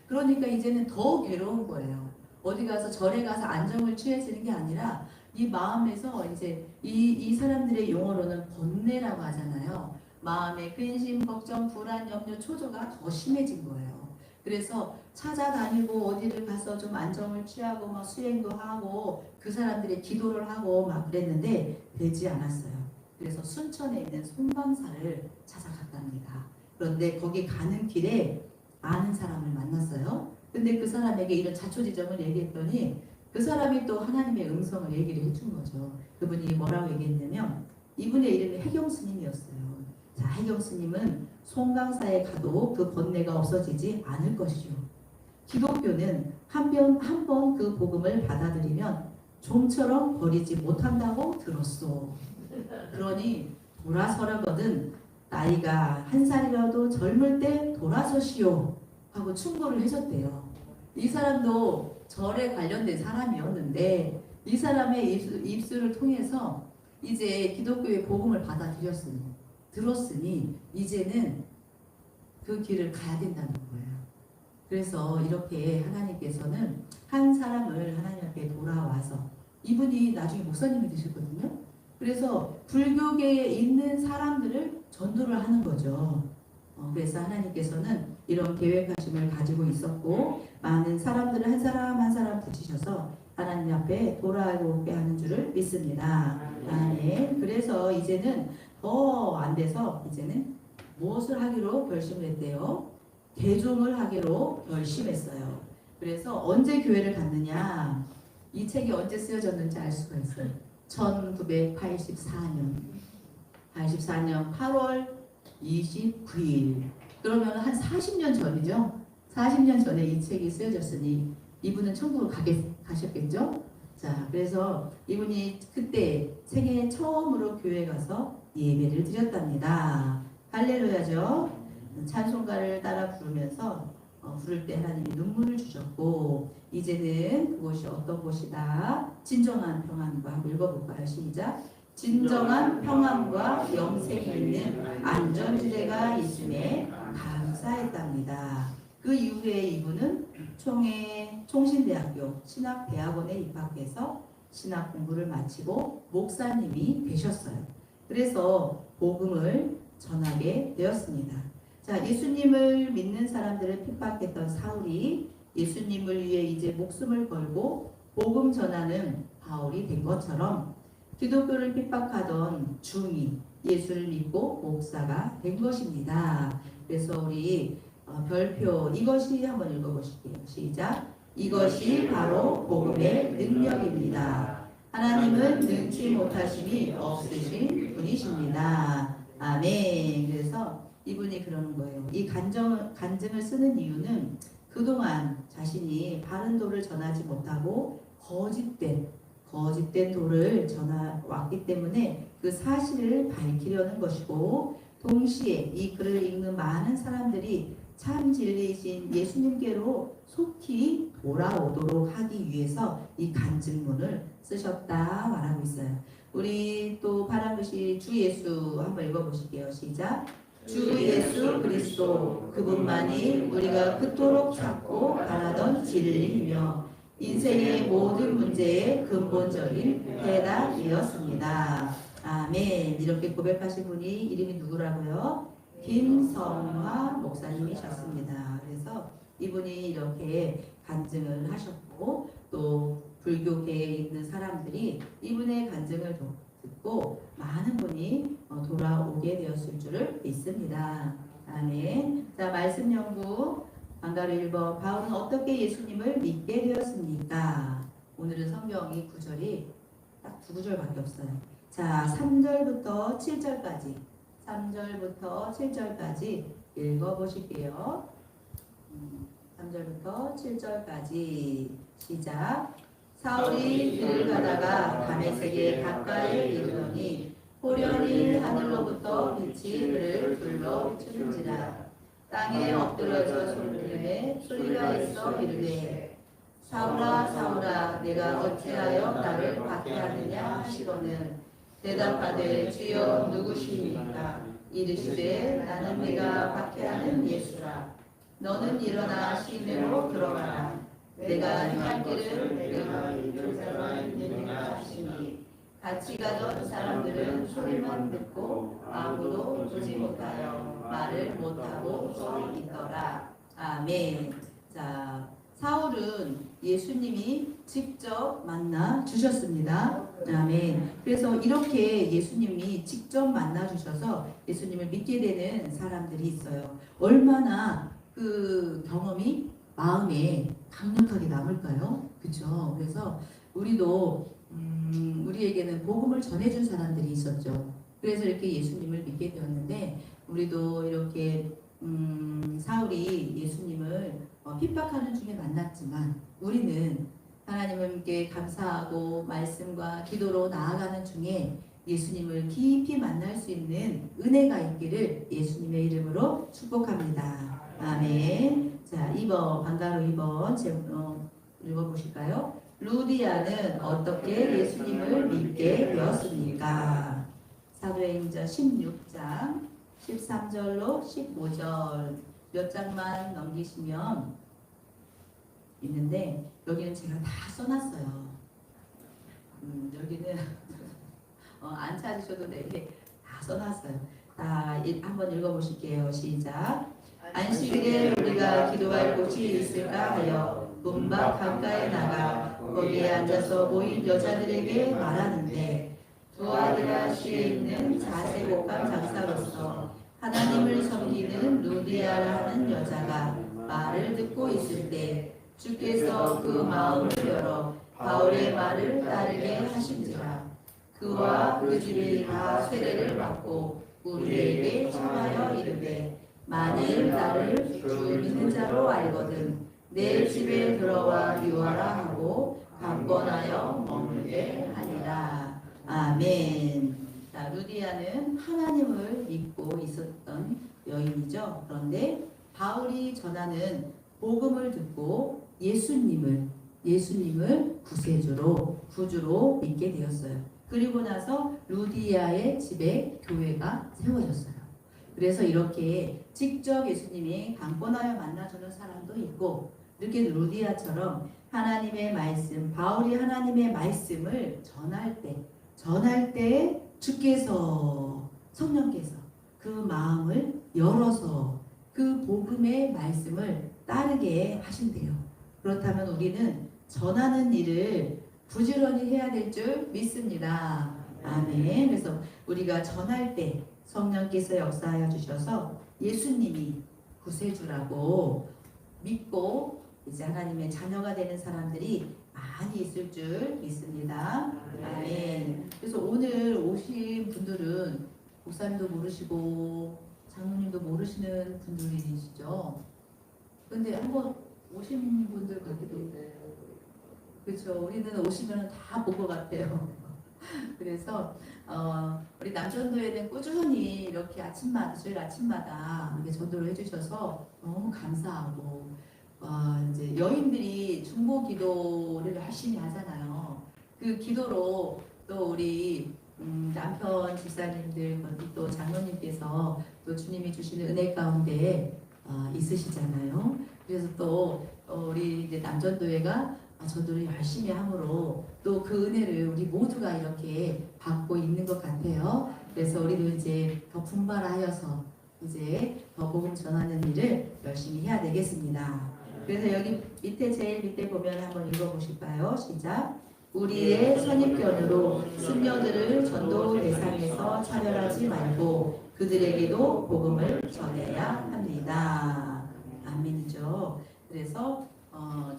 그러니까 이제는 더 괴로운 거예요. 어디 가서 절에 가서 안정을 취해지는 게 아니라 이 마음에서 이제 이 사람들의 용어로는 번뇌라고 하잖아요. 마음의 근심, 걱정, 불안, 염려, 초조가 더 심해진 거예요. 그래서 찾아다니고 어디를 가서 좀 안정을 취하고 막 수행도 하고 그 사람들의 기도를 하고 막 그랬는데 되지 않았어요. 그래서 순천에 있는 송방사를 찾아갔답니다. 그런데 거기 가는 길에 아는 사람을 만났어요. 근데 그 사람에게 이런 자초지정을 얘기했더니 그 사람이 또 하나님의 음성을 얘기를 해준 거죠. 그분이 뭐라고 얘기했냐면 이분의 이름이 해경 스님이었어요. 자, 해경 스님은 송강사에 가도 그 번뇌가 없어지지 않을 것이요. 기독교는 한 번 그 복음을 받아들이면 좀처럼 버리지 못한다고 들었소. 그러니 돌아서라거든 나이가 1살이라도 젊을 때 돌아서시오 하고 충고를 해줬대요. 이 사람도 절에 관련된 사람이었는데 이 사람의 입술을 통해서 이제 기독교의 복음을 들었으니 이제는 그 길을 가야 된다는 거예요. 그래서 이렇게 하나님께서는 한 사람을 하나님 앞에 돌아와서 이분이 나중에 목사님이 되셨거든요. 그래서 불교계에 있는 사람들을 전도를 하는 거죠. 그래서 하나님께서는 이런 계획하심을 가지고 있었고 많은 사람들을 한 사람 한 사람 붙이셔서 하나님 앞에 돌아오게 하는 줄을 믿습니다. 아멘. 그래서 이제는 더 안 돼서 이제는 무엇을 하기로 결심을 했대요? 개종을 하기로 결심했어요. 그래서 언제 교회를 갔느냐? 이 책이 언제 쓰여졌는지 알 수가 있어요. 1984년 8월 29일. 그러면 한 40년 전이죠. 40년 전에 이 책이 쓰여졌으니 이분은 천국을 가셨겠죠. 자, 그래서 이분이 그때 세계 처음으로 교회 가서 예배를 드렸답니다. 할렐루야죠. 찬송가를 따라 부르면서 부를 때 하나님이 눈물을 주셨고 이제는 그곳이 어떤 곳이다. 진정한 평안과 하고 읽어볼까요? 시작. 진정한 평안과 영생이 있는 안전지대가 있음에 감사했답니다. 그 이후에 이분은 총신대학교 신학대학원에 입학해서 신학 공부를 마치고 목사님이 되셨어요. 그래서 복음을 전하게 되었습니다. 자, 예수님을 믿는 사람들을 핍박했던 사울이 예수님을 위해 이제 목숨을 걸고 복음 전하는 바울이 된 것처럼 기독교를 핍박하던 중이 예수를 믿고 목사가 된 것입니다. 그래서 우리 별표 이것이 한번 읽어보실게요. 시작. 이것이 바로 복음의 능력입니다. 하나님은 능치 못하심이 없으신 분이십니다. 아멘. 그래서 이분이 그러는 거예요. 이 간증을 쓰는 이유는 그동안 자신이 바른 도를 전하지 못하고 거짓된 도를 전해왔기 때문에 그 사실을 밝히려는 것이고, 동시에 이 글을 읽는 많은 사람들이 참 진리이신 예수님께로 속히 돌아오도록 하기 위해서 이 간증문을 쓰셨다 말하고 있어요. 우리 또 파란 글씨 주 예수 한번 읽어보실게요. 시작. 주 예수 그리스도 그분만이 우리가 그토록 찾고 바라던 진리이며 인생의 모든 문제의 근본적인 해답이었습니다. 아멘. 이렇게 고백하신 분이 이름이 누구라고요? 김성화 목사님이셨습니다. 그래서 이분이 이렇게 간증을 하셨고, 또 불교계에 있는 사람들이 이분의 간증을 듣고 많은 분이 돌아오게 되었을 줄을 믿습니다. 아멘. 자, 말씀 연구 방가루 1번. 바울은 어떻게 예수님을 믿게 되었습니까? 오늘은 성경이 구절이 딱 두 구절밖에 없어요. 자, 3절부터 7절까지 3절부터 7절까지 읽어보실게요. 3절부터 7절까지 시작. 사울이 길을 가다가 다메섹에 가까이 이르더니 호련히 하늘로부터 빛이 그를 불러비추는지라. 땅에 엎드려져 소리에 소리가 있어 이르되 사울아 사울아 내가 어찌하여 나를 박해하느냐 하시거늘 대답하되 주여 누구시니까 이르시되 나는 네가 박해하는 예수라. 너는 일어나 시내로 들어가라. 내가 행할 길을 내가 이끌 자가 있느니라 하시니 같이 가던 사람들은 소리만 듣고 아무도 보지 못하여 말을 못하고 서 있더라. 아멘. 자, 사울은 예수님이 직접 만나 주셨습니다. 아멘. 그래서 이렇게 예수님이 직접 만나 주셔서 예수님을 믿게 되는 사람들이 있어요. 얼마나 그 경험이 마음에 강력하게 남을까요? 그렇죠? 그래서 우리도 우리에게는 복음을 전해준 사람들이 있었죠. 그래서 이렇게 예수님을 믿게 되었는데, 우리도 이렇게 사울이 예수님을 핍박하는 중에 만났지만 우리는 하나님께 감사하고 말씀과 기도로 나아가는 중에 예수님을 깊이 만날 수 있는 은혜가 있기를 예수님의 이름으로 축복합니다. 아멘. 자, 2번 방가로 2번 읽어보실까요? 루디아는 어떻게 예수님을 믿게 되었습니까? 사도행전 16장 13절로 15절 몇 장만 넘기시면 있는데, 여기는 제가 다 써놨어요. 여기는 안 찾으셔도 되게 다 써놨어요. 다 한번 읽어보실게요. 시작. 안식일에 우리가 기도할 곳이 있을까 하여 문밖 강가에 나가 거기에 앉아서 모인 여자들에게 말하는데, 두아디라시에 있는 자세곡감 장사로서 하나님을 섬기는 루디아라는 여자가 말을 듣고 있을 때 주께서 그 마음을 열어 바울의 말을 따르게 하신지라. 그와 그 집이 다 세례를 받고 우리에게 청하여 이르되 만일 나를 주 믿는 자로 알거든 내 집에 들어와 유하라 하고 강권하여 머물게 하리라. 아멘. 자, 루디아는 하나님을 믿고 있었던 여인이죠. 그런데 바울이 전하는 복음을 듣고 예수님을 구주로 믿게 되었어요. 그리고 나서 루디아의 집에 교회가 세워졌어요. 그래서 이렇게 직접 예수님이 강권하여 만나주는 사람도 있고, 이렇게 루디아처럼 하나님의 말씀, 바울이 하나님의 말씀을 전할 때 주께서, 성령께서 그 마음을 열어서 그 복음의 말씀을 따르게 하신대요. 그렇다면 우리는 전하는 일을 부지런히 해야 될 줄 믿습니다. 아멘. 그래서 우리가 전할 때 성령께서 역사하여 주셔서 예수님이 구세주라고 믿고 이제 하나님의 자녀가 되는 사람들이 많이 있을 줄 믿습니다. 아멘. 그래서 오늘 오신 분들은 목사님도 모르시고 장로님도 모르시는 분들이시죠. 근데 한번 오신 분들 같기도 그렇죠. 우리는 오시면 다 본 것 같아요. 그래서 우리 남전도에는 꾸준히 이렇게 아침마다 주일 아침마다 이렇게 전도를 해주셔서 너무 감사하고 이제 여인들이 중보 기도를 열심히 하잖아요. 그 기도로 또 우리 남편 집사님들 또 장로님께서 또 주님이 주시는 은혜 가운데 있으시잖아요. 그래서 또 우리 이제 남전도회가 전도를 열심히 함으로 또 그 은혜를 우리 모두가 이렇게 받고 있는 것 같아요. 그래서 우리도 이제 더 분발하여서 이제 더 복음 전하는 일을 열심히 해야 되겠습니다. 그래서 여기 밑에 제일 밑에 보면 한번 읽어보실까요? 시작. 우리의 선입견으로 승려들을 전도 대상에서 차별하지 말고 그들에게도 복음을 전해야 합니다. 아멘이죠. 그래서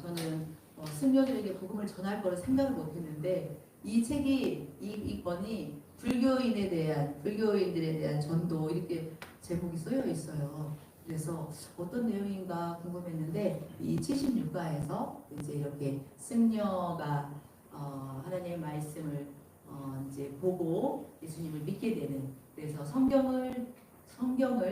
저는 승려들에게 복음을 전할 거를 생각을 못했는데 이 책이 이 건이 불교인들에 대한 전도 이렇게 제목이 쓰여 있어요. 그래서 어떤 내용인가 궁금했는데 이 76가에서 이제 이렇게 승려가 하나님의 말씀을 이제 보고 예수님을 믿게 되는 그래서 성경을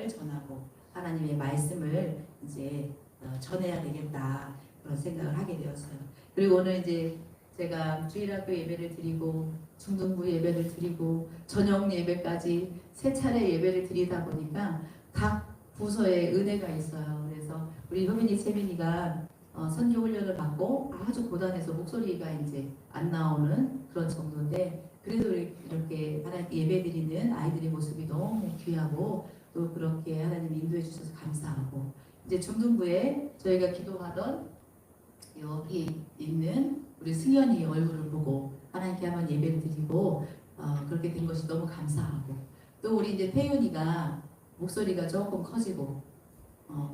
전하고 하나님의 말씀을 이제 전해야 되겠다 그런 생각을 하게 되었어요. 그리고 오늘 이제 제가 주일학교 예배를 드리고 중등부 예배를 드리고 저녁 예배까지 세 차례 예배를 드리다 보니까 각 부서에 은혜가 있어요. 그래서 우리 효민이 채민이가 선교 훈련을 받고 아주 고단해서 목소리가 이제 안 나오는 그런 정도인데 그래도 이렇게 하나님 예배 드리는 아이들의 모습이 너무 귀하고 또 그렇게 하나님 인도해 주셔서 감사하고 이제 중등부에 저희가 기도하던 여기 있는 우리 승현이 얼굴을 보고 하나님께 한번 예배를 드리고 그렇게 된 것이 너무 감사하고 또 우리 이제 태윤이가 목소리가 조금 커지고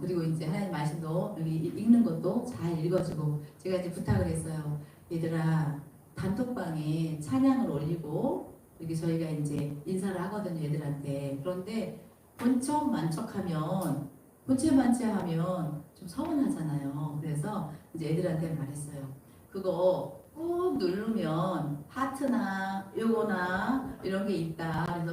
그리고 이제 하나님 말씀도 여기 읽는 것도 잘 읽어주고 제가 이제 부탁을 했어요. 얘들아 단톡방에 찬양을 올리고 여기 저희가 이제 인사를 하거든요 얘들한테. 그런데 본체만체하면 좀 서운하잖아요. 그래서 이제 애들한테 말했어요. 그거 꾹 누르면 하트나 요거나 이런 게 있다.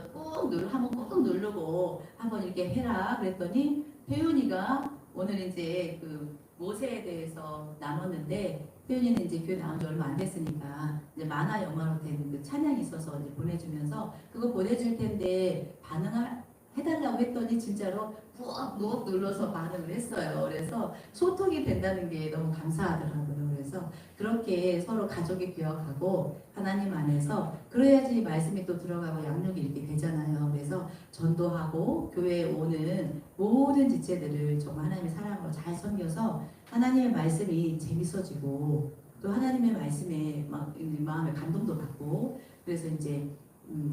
그래서 한번 꾹 누르고 한번 이렇게 해라. 그랬더니 태윤이가 오늘 이제 그 모세에 대해서 나눴는데 태윤이는 이제 교회 나온 지 얼마 안 됐으니까 이제 만화 영화로 된 그 찬양이 있어서 이제 보내주면서 그거 보내줄 텐데 반응을 해달라고 했더니 진짜로 꾹 눌러서 반응을 했어요. 그래서 소통이 된다는 게 너무 감사하더라고요. 그래서 그렇게 서로 가족이 기억하고 하나님 안에서 그래야지 말씀이 또 들어가고 양육이 이렇게 되잖아요. 그래서 전도하고 교회에 오는 모든 지체들을 정말 하나님의 사랑으로 잘 섬겨서 하나님의 말씀이 재밌어지고 또 하나님의 말씀에 막 마음의 감동도 받고 그래서 이제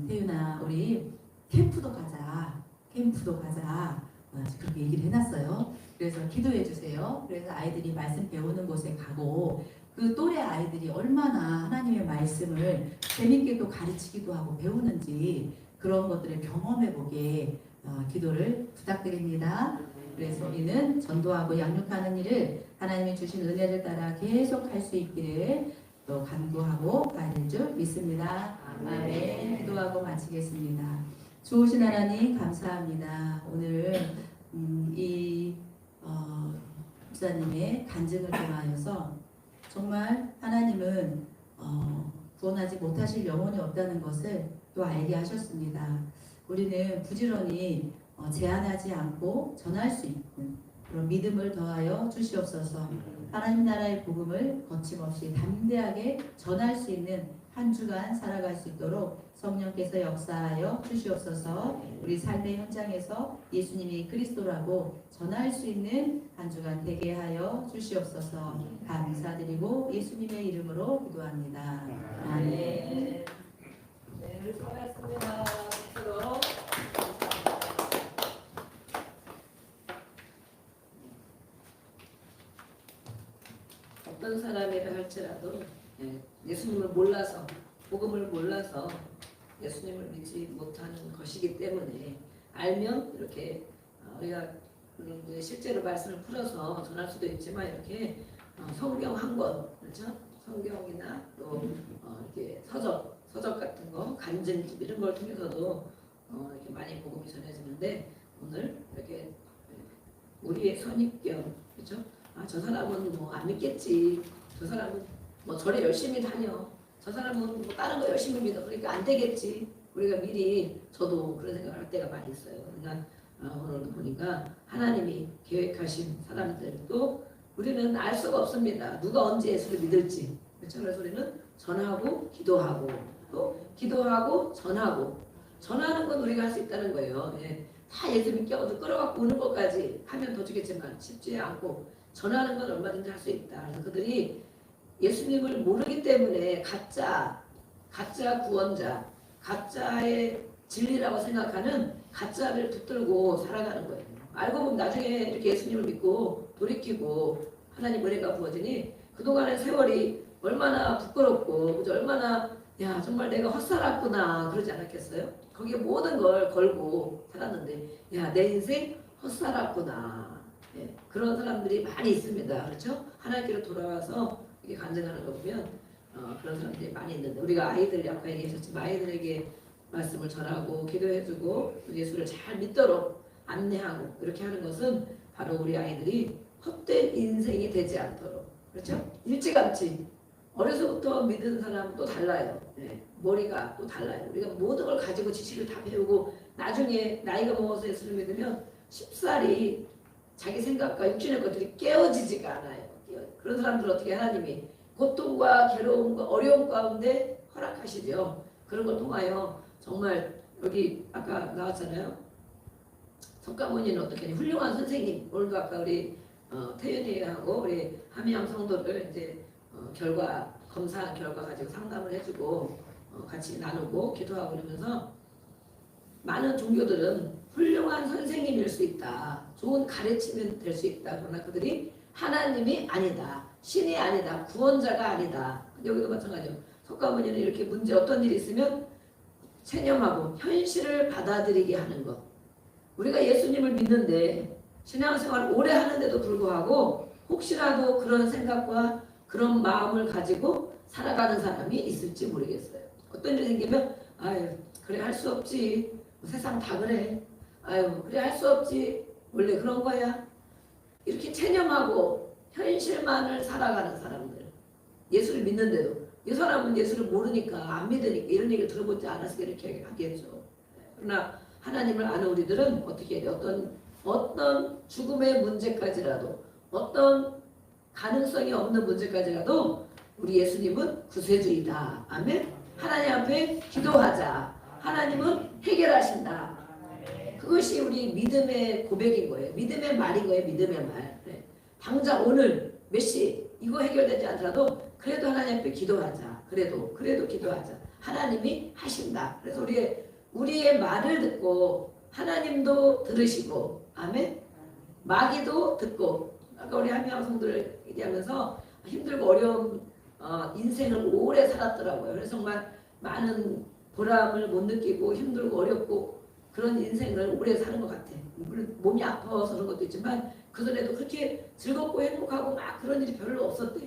태윤아 우리 캠프도 가자. 그렇게 얘기를 해놨어요. 그래서 기도해 주세요. 그래서 아이들이 말씀 배우는 곳에 가고 그 또래 아이들이 얼마나 하나님의 말씀을 재밌게 또 가르치기도 하고 배우는지 그런 것들을 경험해 보게 기도를 부탁드립니다. 그래서 우리는 전도하고 양육하는 일을 하나님이 주신 은혜를 따라 계속 할 수 있기를 또 간구하고 가야 될 줄 믿습니다. 아멘. 기도하고 마치겠습니다. 좋으신 하나님 감사합니다. 오늘 이 목사님의 간증을 통하여서 정말 하나님은 구원하지 못하실 영혼이 없다는 것을 또 알게 하셨습니다. 우리는 부지런히 제한하지 않고 전할 수 있는 그런 믿음을 더하여 주시옵소서. 하나님 나라의 복음을 거침없이 담대하게 전할 수 있는 한 주간 살아갈 수 있도록 성령께서 역사하여 주시옵소서. 우리 삶의 현장에서 예수님이 그리스도라고 전할 수 있는 한 주간 되게 하여 주시옵소서. 감사드리고 예수님의 이름으로 기도합니다. 아멘. 네, 수고하셨습니다. 서로. 어떤 사람이라 할지라도 예수님을 몰라서, 복음을 몰라서 예수님을 믿지 못하는 것이기 때문에, 알면 이렇게 우리가 이제 실제로 말씀을 풀어서 전할 수도 있지만, 이렇게 성경 한 권, 그렇죠? 성경이나 또 이렇게 서적 같은 거, 간증집 이런 걸 통해서도 이렇게 많이 복음이 전해지는데, 오늘 이렇게 우리의 선입견, 그렇죠? 저 사람은 뭐 안 믿겠지. 저 사람은 뭐 절에 열심히 다녀. 저 사람은 뭐 다른 거 열심히 믿어. 그러니까 안 되겠지. 우리가 미리, 저도 그런 생각을 할 때가 많이 있어요. 그러니까 오늘도 보니까 하나님이 계획하신 사람들도 우리는 알 수가 없습니다. 누가 언제 예수를 믿을지. 그렇죠? 그래서 우리는 전하고 기도하고, 또 기도하고 전하는 건 우리가 할 수 있다는 거예요. 다 예수 믿게 끌어갖고 오는 것까지 하면 더 주겠지만 쉽지 않고, 전하는 건 얼마든지 할 수 있다. 그래서 그들이 예수님을 모르기 때문에 가짜 구원자, 가짜의 진리라고 생각하는 가짜를 붙들고 살아가는 거예요. 알고 보면 나중에 이렇게 예수님을 믿고 돌이키고 하나님 은혜가 부어지니 그동안의 세월이 얼마나 부끄럽고 얼마나 야 정말 내가 헛살았구나 그러지 않았겠어요? 거기에 모든 걸 걸고 살았는데 야 내 인생 헛살았구나. 그런 사람들이 많이 있습니다. 그렇죠? 하나님께로 돌아와서 이게 간증하는 거 보면 그런 사람들이 많이 있는데, 우리가 아이들 아까 얘기하셨지만 아이들에게 말씀을 전하고 기도해주고 예수를 잘 믿도록 안내하고 이렇게 하는 것은 바로 우리 아이들이 헛된 인생이 되지 않도록, 그렇죠? 일찌감치 어려서부터 믿은 사람은 또 달라요. 머리가 또 달라요. 우리가 모든 걸 가지고 지식을 다 배우고 나중에 나이가 먹어서 예수를 믿으면 쉽사리 자기 생각과 육신의 것들이 깨어지지가 않아요. 그런 사람들 어떻게 하나님이 고통과 괴로움과 어려움 가운데 허락하시죠. 그런 걸 통하여 정말 여기 아까 나왔잖아요. 석가모니는 어떻게 훌륭한 선생님. 오늘도 아까 우리 태윤이하고 우리 함양 성도를 이제 검사 결과 가지고 상담을 해주고 같이 나누고 기도하고 이러면서 많은 종교들은 훌륭한 선생님일 수 있다. 좋은 가르침이 될 수 있다. 그러나 그들이 하나님이 아니다. 신이 아니다. 구원자가 아니다. 여기도 마찬가지예요. 석가모니는 이렇게 문제 어떤 일이 있으면 체념하고 현실을 받아들이게 하는 것. 우리가 예수님을 믿는데 신앙생활을 오래 하는데도 불구하고 혹시라도 그런 생각과 그런 마음을 가지고 살아가는 사람이 있을지 모르겠어요. 어떤 일이 생기면 아유 그래 할 수 없지. 세상 다 그래. 아유 그래 할 수 없지. 원래 그런 거야. 이렇게 체념하고 현실만을 살아가는 사람들. 예수를 믿는데도 이 사람은 예수를 모르니까 안 믿으니까 이런 얘기를 들어보지 않았으니까 이렇게 하겠죠. 그러나 하나님을 아는 우리들은 어떻게 해야 돼? 어떤 죽음의 문제까지라도 어떤 가능성이 없는 문제까지라도 우리 예수님은 구세주이다. 아멘. 하나님 앞에 기도하자. 하나님은 해결하신다. 그것이 우리 믿음의 고백인 거예요. 믿음의 말인 거예요. 믿음의 말. 당장 오늘 몇 시 이거 해결되지 않더라도 그래도 하나님 앞에 기도하자. 그래도 기도하자. 하나님이 하신다. 그래서 우리의 말을 듣고 하나님도 들으시고, 아멘. 마귀도 듣고. 아까 우리 한명 성도를 얘기하면서 힘들고 어려운 인생을 오래 살았더라고요. 그래서 정말 많은 보람을 못 느끼고 힘들고 어렵고 그런 인생을 오래 사는 것 같아. 물론 몸이 아파서 그런 것도 있지만 그전에도 그렇게 즐겁고 행복하고 막 그런 일이 별로 없었대.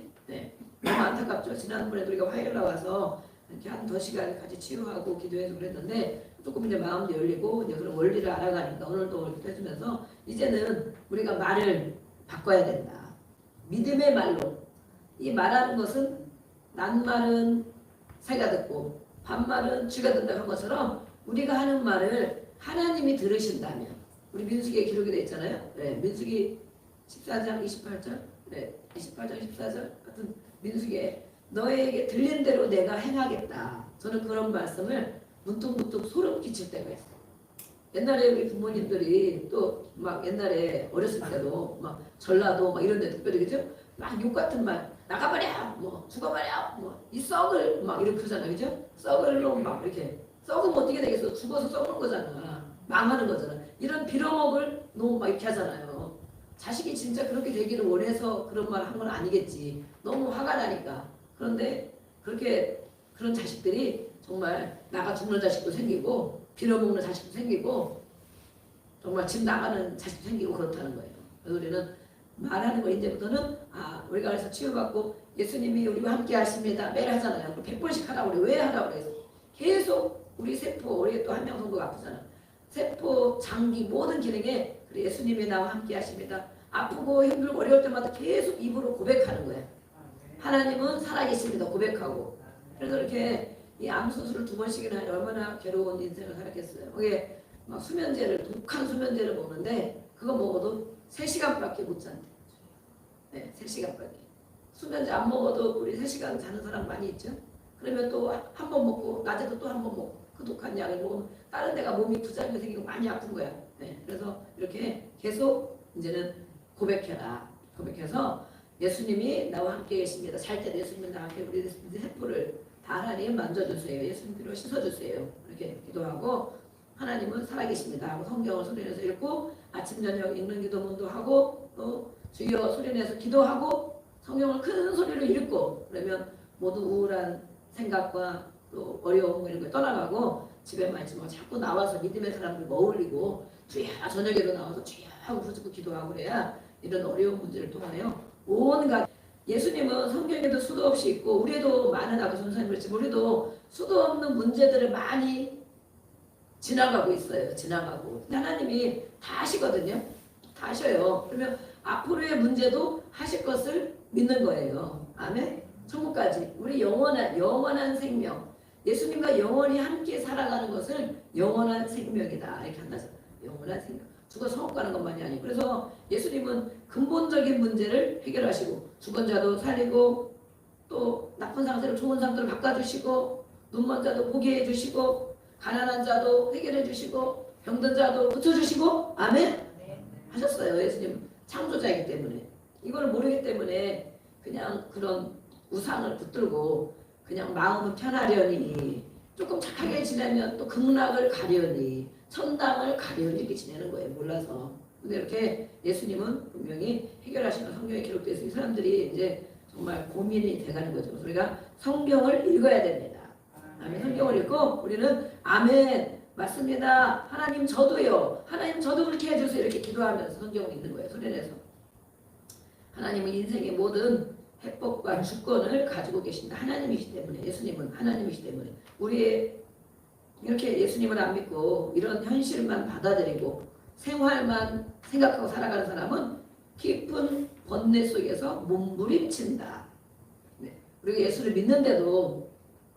너무 안타깝죠. 지난번에도 우리가 화요일 나와서 이렇게 한두 시간 같이 치유하고 기도해서 그랬는데 조금 이제 마음도 열리고 이제 그런 원리를 알아가니까 오늘도 해주면서 이제는 우리가 말을 바꿔야 된다. 믿음의 말로. 이 말하는 것은 낱말은 새가 듣고 반말은 쥐가 듣는다는 것처럼 우리가 하는 말을 하나님이 들으신다면, 우리 민수기에 기록이 되어 있잖아요. 민수기 14장 28절 28장 14절 같은 민수기에 너에게 들린 대로 내가 행하겠다. 저는 그런 말씀을 문득문득 소름 끼칠 때가 있어요. 옛날에 우리 부모님들이 또 막 옛날에 어렸을 때도 막 전라도 막 이런 데 특별히 그죠? 막 욕 같은 말 나가버려 뭐 죽어버려 뭐 이 썩을 막 이렇게 하잖아요. 그죠? 썩을 놈 막 이렇게 썩으면 어떻게 되겠어? 죽어서 썩는 거잖아. 망하는 거잖아. 이런 빌어먹을 놈 막 이렇게 하잖아요. 자식이 진짜 그렇게 되기를 원해서 그런 말 한 건 아니겠지. 너무 화가 나니까. 그런데 그렇게 그런 자식들이 정말 나가 죽는 자식도 생기고 빌어먹는 자식도 생기고 정말 집 나가는 자식도 생기고 그렇다는 거예요. 그래서 우리는 말하는 거 이제부터는 우리가 그래서 치유받고 예수님이 우리와 함께 하십니다. 매일 하잖아요. 100번씩 하라고 그래. 왜 하라고 그래? 계속 우리 세포, 우리 또 한 명 선거가 아프잖아. 세포, 장기 모든 기능에 그래, 예수님이 나와 함께 하십니다. 아프고 힘들고 어려울 때마다 계속 입으로 고백하는 거예요. 하나님은 살아계십니다. 고백하고. 그래서 이렇게 이 암 수술을 2번씩이나 하니 얼마나 괴로운 인생을 살았겠어요. 거기에 막 수면제를 독한 수면제를 먹는데 그거 먹어도 3시간밖에 못 잔대. 네, 3시간밖에. 수면제 안 먹어도 우리 3시간 자는 사람 많이 있죠. 그러면 또 한 번 먹고 낮에도 또 한 번 먹고 그 독한 약을 먹으면 다른 데가 몸이 부작용이 생기고 많이 아픈 거야. 네, 그래서 이렇게 계속 이제는 고백해라. 고백해서 예수님이 나와 함께 계십니다. 잘 때도 예수님이 나와 함께 우리 세포를 다 하나님 만져주세요. 예수님 피로 씻어주세요. 이렇게 기도하고 하나님은 살아계십니다 하고 성경을 소리내서 읽고 아침 저녁 읽는 기도문도 하고 또 주여 소리내서 기도하고 성경을 큰 소리로 읽고 그러면 모두 우울한 생각과 또 어려움 이런 거 떠나가고 집에만 있지 뭐 자꾸 나와서 믿음의 사람들과 어울리고 주여 저녁에도 나와서 주여 하고 부르짖고 기도하고 그래야 이런 어려운 문제를 통하여 온갖 예수님은 성경에도 수도 없이 있고 우리도 많은 아까 전사님 그랬지만 우리도 수도 없는 문제들을 많이 지나가고 있어요. 지나가고 하나님이 다 하시거든요. 다 하셔요. 그러면 앞으로의 문제도 하실 것을 믿는 거예요. 아멘. 천국까지 우리 영원한 생명 예수님과 영원히 함께 살아가는 것을 영원한 생명이다 이렇게 한다죠. 영원한 생명. 죽어서 천국 가는 것만이 아니고 그래서 예수님은 근본적인 문제를 해결하시고 죽은 자도 살리고 또 나쁜 상태로 좋은 상태로 바꿔주시고 눈먼 자도 보게 해주시고 가난한 자도 해결해 주시고 병든 자도 고쳐주시고 아멘 하셨어요. 예수님 창조자이기 때문에 이걸 모르기 때문에 그냥 그런 우상을 붙들고 그냥 마음은 편하려니 조금 착하게 지내면 또 극락을 가려니 천당을 가려니 이렇게 지내는 거예요. 몰라서. 근데 이렇게 예수님은 분명히 해결하시는 성경에 기록되어 있어요. 이 사람들이 이제 정말 고민이 돼가는 거죠. 그래서 우리가 성경을 읽어야 됩니다. 아멘. 성경을 읽고 우리는 아멘 맞습니다. 하나님 저도요. 하나님 저도 그렇게 해주세요. 이렇게 기도하면서 성경을 읽는 거예요. 소리내서. 하나님은 인생의 모든 해법과 주권을 가지고 계신다. 하나님이시 때문에 예수님은 하나님이시 때문에 우리의 이렇게 예수님을 안 믿고 이런 현실만 받아들이고 생활만 생각하고 살아가는 사람은 깊은 번뇌 속에서 몸부림친다. 네. 우리가 예수를 믿는데도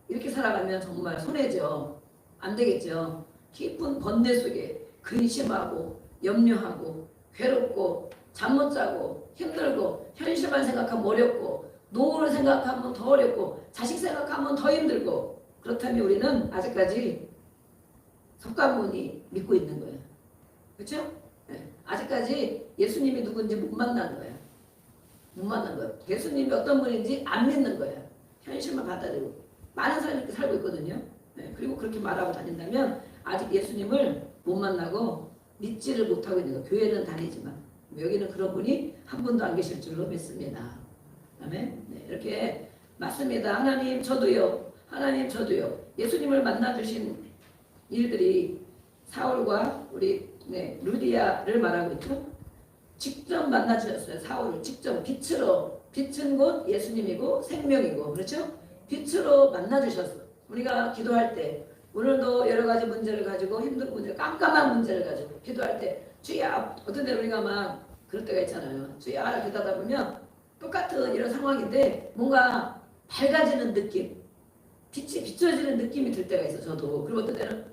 이렇게 살아가면 정말 손해죠. 안 되겠죠. 깊은 번뇌 속에 근심하고 염려하고 괴롭고 잠 못 자고 힘들고 현실만 생각하면 어렵고 노후를 생각하면 더 어렵고 자식 생각하면 더 힘들고 그렇다면 우리는 아직까지 석가모니 믿고 있는 거예요. 그렇죠? 네. 아직까지 예수님이 누군지 못 만난 거예요. 못 만난 거예요. 예수님이 어떤 분인지 안 믿는 거예요. 현실만 받아들이고 많은 사람이 이렇게 살고 있거든요. 네. 그리고 그렇게 말하고 다닌다면 아직 예수님을 못 만나고 믿지를 못하고 있는 거예요. 교회는 다니지만 여기는 그런 분이 한 분도 안 계실 줄로 믿습니다. 아멘. 네. 이렇게 맞습니다. 하나님 저도요. 하나님 저도요. 예수님을 만나주신 일들이 사울과 우리 루디아를 말하고 있죠. 직접 만나주셨어요. 사울을 직접 빛으로. 빛은 곧 예수님이고 생명이고 그렇죠? 빛으로 만나주셨어. 우리가 기도할 때 오늘도 여러 가지 문제를 가지고 힘든 문제, 깜깜한 문제를 가지고 기도할 때 주야 어떤 때 우리가 막 그럴 때가 있잖아요. 주야 기도하다 보면 똑같은 이런 상황인데 뭔가 밝아지는 느낌, 빛이 비춰지는 느낌이 들 때가 있어. 저도. 그리고 어떤 때는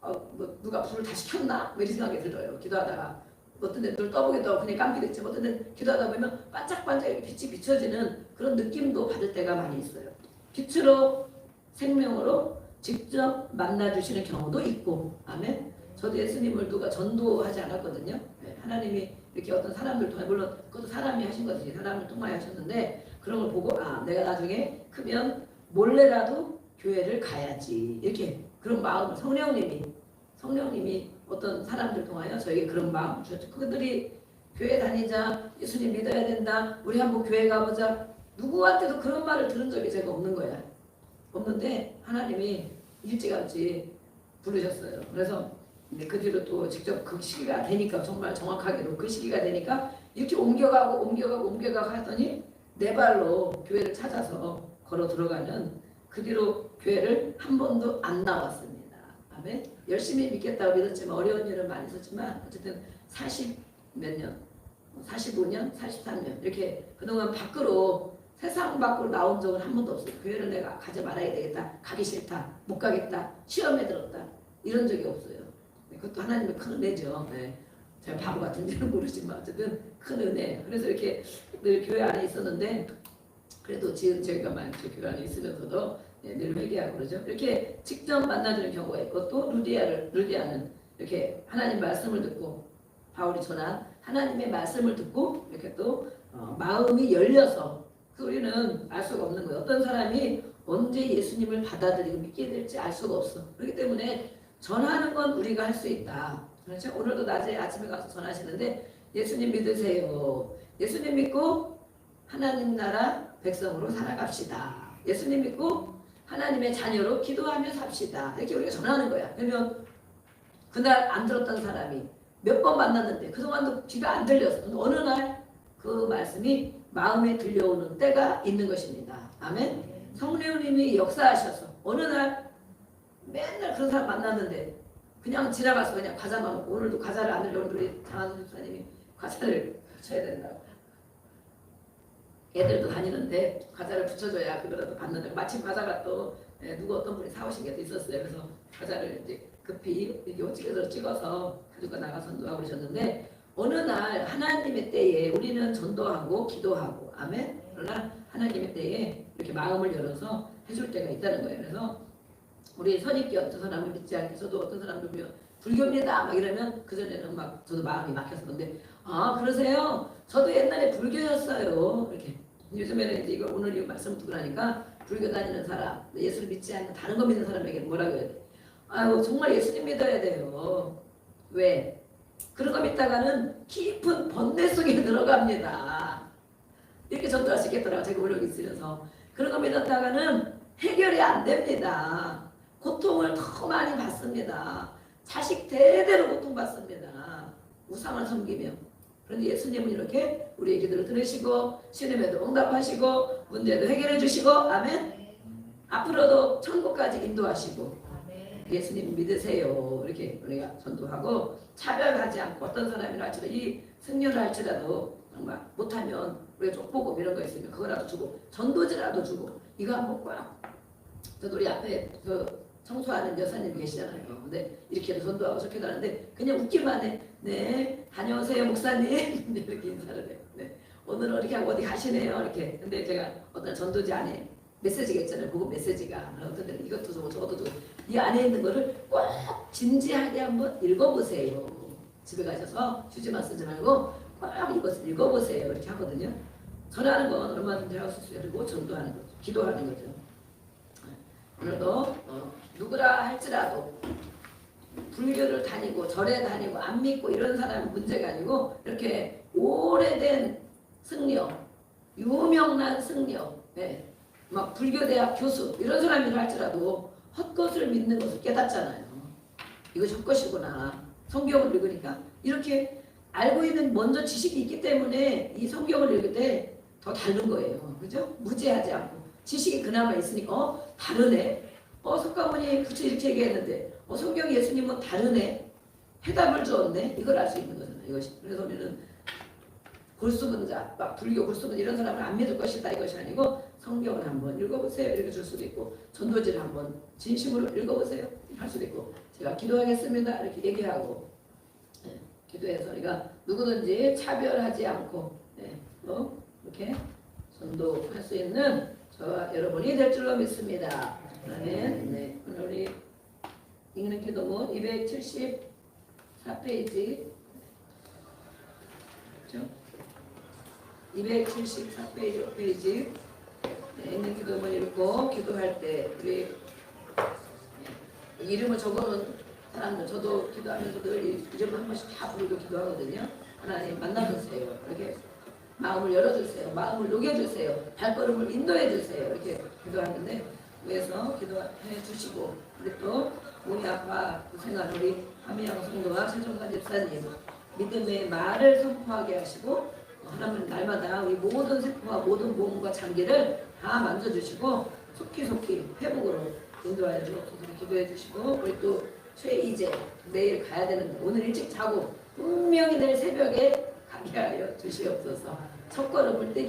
뭐 누가 불을 다시 켰나? 뭐 이런 생각이 들어요. 기도하다가 어떤 데는 눈을 떠보기도 하고 그냥 감기도 있지만 어떤 데는 기도하다 보면 반짝반짝 이렇게 빛이 비춰지는 그런 느낌도 받을 때가 많이 있어요. 빛으로 생명으로 직접 만나주시는 경우도 있고 아멘. 저도 예수님을 누가 전도하지 않았거든요. 네, 하나님이 이렇게 어떤 사람들 통해 물론 그것도 사람이 하신 거지 사람을 통하여 하셨는데 그런 걸 보고 아 내가 나중에 크면 몰래라도 교회를 가야지 이렇게 그런 마음을 성령님이 어떤 사람들 통하여 저에게 그런 마음을 주셨죠. 그들이 교회 다니자 예수님 믿어야 된다 우리 한번 교회 가보자 누구한테도 그런 말을 들은 적이 제가 없는 거야. 없는데 하나님이 일찌감치 부르셨어요. 그래서 그 뒤로 또 직접 그 시기가 되니까 정말 정확하게도 그 시기가 되니까 이렇게 옮겨가고 하더니 내 발로 교회를 찾아서 걸어 들어가는 그 뒤로 교회를 한 번도 안 나왔습니다. 아멘. 열심히 믿겠다고 믿었지만 어려운 일은 많이 있었지만 어쨌든 40 몇 년, 45년, 43년 이렇게 그동안 밖으로 세상 밖으로 나온 적은 한 번도 없어요. 교회를 내가 가지 말아야 되겠다. 가기 싫다. 못 가겠다. 시험에 들었다. 이런 적이 없어요. 그것도 하나님의 큰 은혜죠. 네. 제가 바보 같은지는 모르지만 어쨌든 큰 은혜. 그래서 이렇게 늘 교회 안에 있었는데 그래도 지금 저희가 많이 교회 안에 있으면서도 늘 회개하고 그러죠. 이렇게 직접 만나주는 경우가 있고 또 루디아는 이렇게 하나님 말씀을 듣고 바울이 전한 하나님의 말씀을 듣고 이렇게 또 마음이 열려서 우리는 알 수가 없는 거예요. 어떤 사람이 언제 예수님을 받아들이고 믿게 될지 알 수가 없어. 그렇기 때문에 전하는 건 우리가 할 수 있다. 그렇죠? 오늘도 낮에 아침에 가서 전하시는데 예수님 믿으세요. 예수님 믿고 하나님 나라 백성으로 살아갑시다. 예수님 믿고 하나님의 자녀로 기도하며 삽시다. 이렇게 우리가 전하는 거야. 그러면 그날 안 들었던 사람이 몇 번 만났는데 그동안도 귀가 안 들렸어. 어느 날 그 말씀이 마음에 들려오는 때가 있는 것입니다. 아멘. 성령님이 역사하셔서 어느 날 맨날 그런 사람 만났는데 그냥 지나가서 그냥 과자만 먹고 오늘도 과자를 안 들려오는 우리 장한수 집사님이 과자를 붙여야 된다고 애들도 다니는데 과자를 붙여줘야 그거라도 받는다고 마침 과자가 또 누구 어떤 분이 사오신 게 또 있었어요. 그래서 과자를 이제 급히 요쪽에서 찍어서 가지고 나가서 전도하고 그러셨는데 어느 날 하나님의 때에 우리는 전도하고 기도하고 아멘. 그러나 하나님의 때에 이렇게 마음을 열어서 해줄 때가 있다는 거예요. 그래서 우리 선입견 어떤 사람을 믿지 않게 저도 어떤 사람들 보면 불교입니다 막 이러면 그전에는 막 저도 마음이 막혀서 그런데 아 그러세요? 저도 옛날에 불교였어요. 이렇게 요즘에는 이제 이거 오늘 이 말씀 듣고 나니까 불교 다니는 사람 예수를 믿지 않는 다른 거 믿는 사람에게 뭐라고 해야 돼? 아유 정말 예수님 믿어야 돼요. 왜? 그런 거 믿다가는 깊은 번뇌 속에 들어갑니다. 이렇게 전도할 수 있겠더라고요. 제가 오력이 있으면서 그런 거 믿었다가는 해결이 안 됩니다. 고통을 더 많이 받습니다. 자식 대대로 고통받습니다. 우상을 섬기며. 그런데 예수님은 이렇게 우리의 기도를 들으시고 신음에도 응답하시고 문제도 해결해 주시고 아멘. 앞으로도 천국까지 인도하시고 예수님 믿으세요. 이렇게 우리가 전도하고 차별하지 않고 어떤 사람이라 할지라도 이 승려를 할지라도 정말 못하면 우리가 쪽보고 이런 거 있으면 그거라도 주고 전도지라도 주고 이거 한번 꼭 저도 우리 앞에 그 청소하는 여사님이 계시잖아요. 근데 이렇게도 전도하고 저렇게도 하는데 그냥 웃기만 해. 네 다녀오세요 목사님 이렇게 인사를 해요. 네 오늘 이렇게 하고 어디 가시네요 이렇게. 근데 제가 어떤 전도지 안에 메시지가 있잖아요. 그거 메시지가 어떤 데는 이것도 주고 저것도 주고 이 안에 있는 거를 꼭 진지하게 한번 읽어보세요. 집에 가셔서 휴지만 쓰지 말고 꼭 이것을 읽어보세요. 이렇게 하거든요. 전하는 건 얼마든지 할 수 있어요. 그리고 전도하는 거죠. 기도하는 거죠. 오늘도 누구라 할지라도 불교를 다니고 절에 다니고 안 믿고 이런 사람은 문제가 아니고 이렇게 오래된 승려, 유명한 승려, 네. 막 불교대학 교수 이런 사람이라 할지라도 헛것을 믿는 것을 깨닫잖아요. 이것이 헛것이구나. 성경을 읽으니까 이렇게 알고 있는 먼저 지식이 있기 때문에 이 성경을 읽을 때 더 다른 거예요. 그죠? 무지하지 않고 지식이 그나마 있으니까 다르네. 석가모니 부처 이렇게 얘기했는데 성경 예수님은 다르네. 해답을 주었네. 이걸 알 수 있는 거잖아요. 이것이. 그래서 우리는 골수분자, 막 불교 골수분자 이런 사람을 안 믿을 것이다 이것이 아니고 성경을 한번 읽어보세요. 이렇게 줄 수도 있고 전도지를 한번 진심으로 읽어보세요. 할 수도 있고 제가 기도하겠습니다. 이렇게 얘기하고 기도해서 우리가 누구든지 차별하지 않고 이렇게 전도할 수 있는 저와 여러분이 될 줄로 믿습니다. 아멘. 네, 오늘 우리 읽는 기도문 274페이지, 그렇죠? 274페이지 읽는 기도문 읽고 기도할 때 우리 이름을 적어놓은 사람들, 저도 기도하면서 늘 이름 한 번씩 다 부르고 기도하거든요. 하나님 만나주세요. 이렇게 마음을 열어주세요. 마음을 녹여주세요. 발걸음을 인도해주세요. 이렇게 기도하는데 위에서 기도해 주시고, 우리 또 우리 아빠 고생한 우리 함양 성도와 최종관 집사님 믿음의 말을 선포하게 하시고, 하나님 날마다 우리 모든 세포와 모든 몸과 장기를 다 만져주시고 속히 회복으로 인도하여 주옵소서 기도해 주시고, 우리 또 최이재 내일 가야 되는데 오늘 일찍 자고 분명히 내일 새벽에 가게 하여 주시옵소서. 첫걸음을 떼기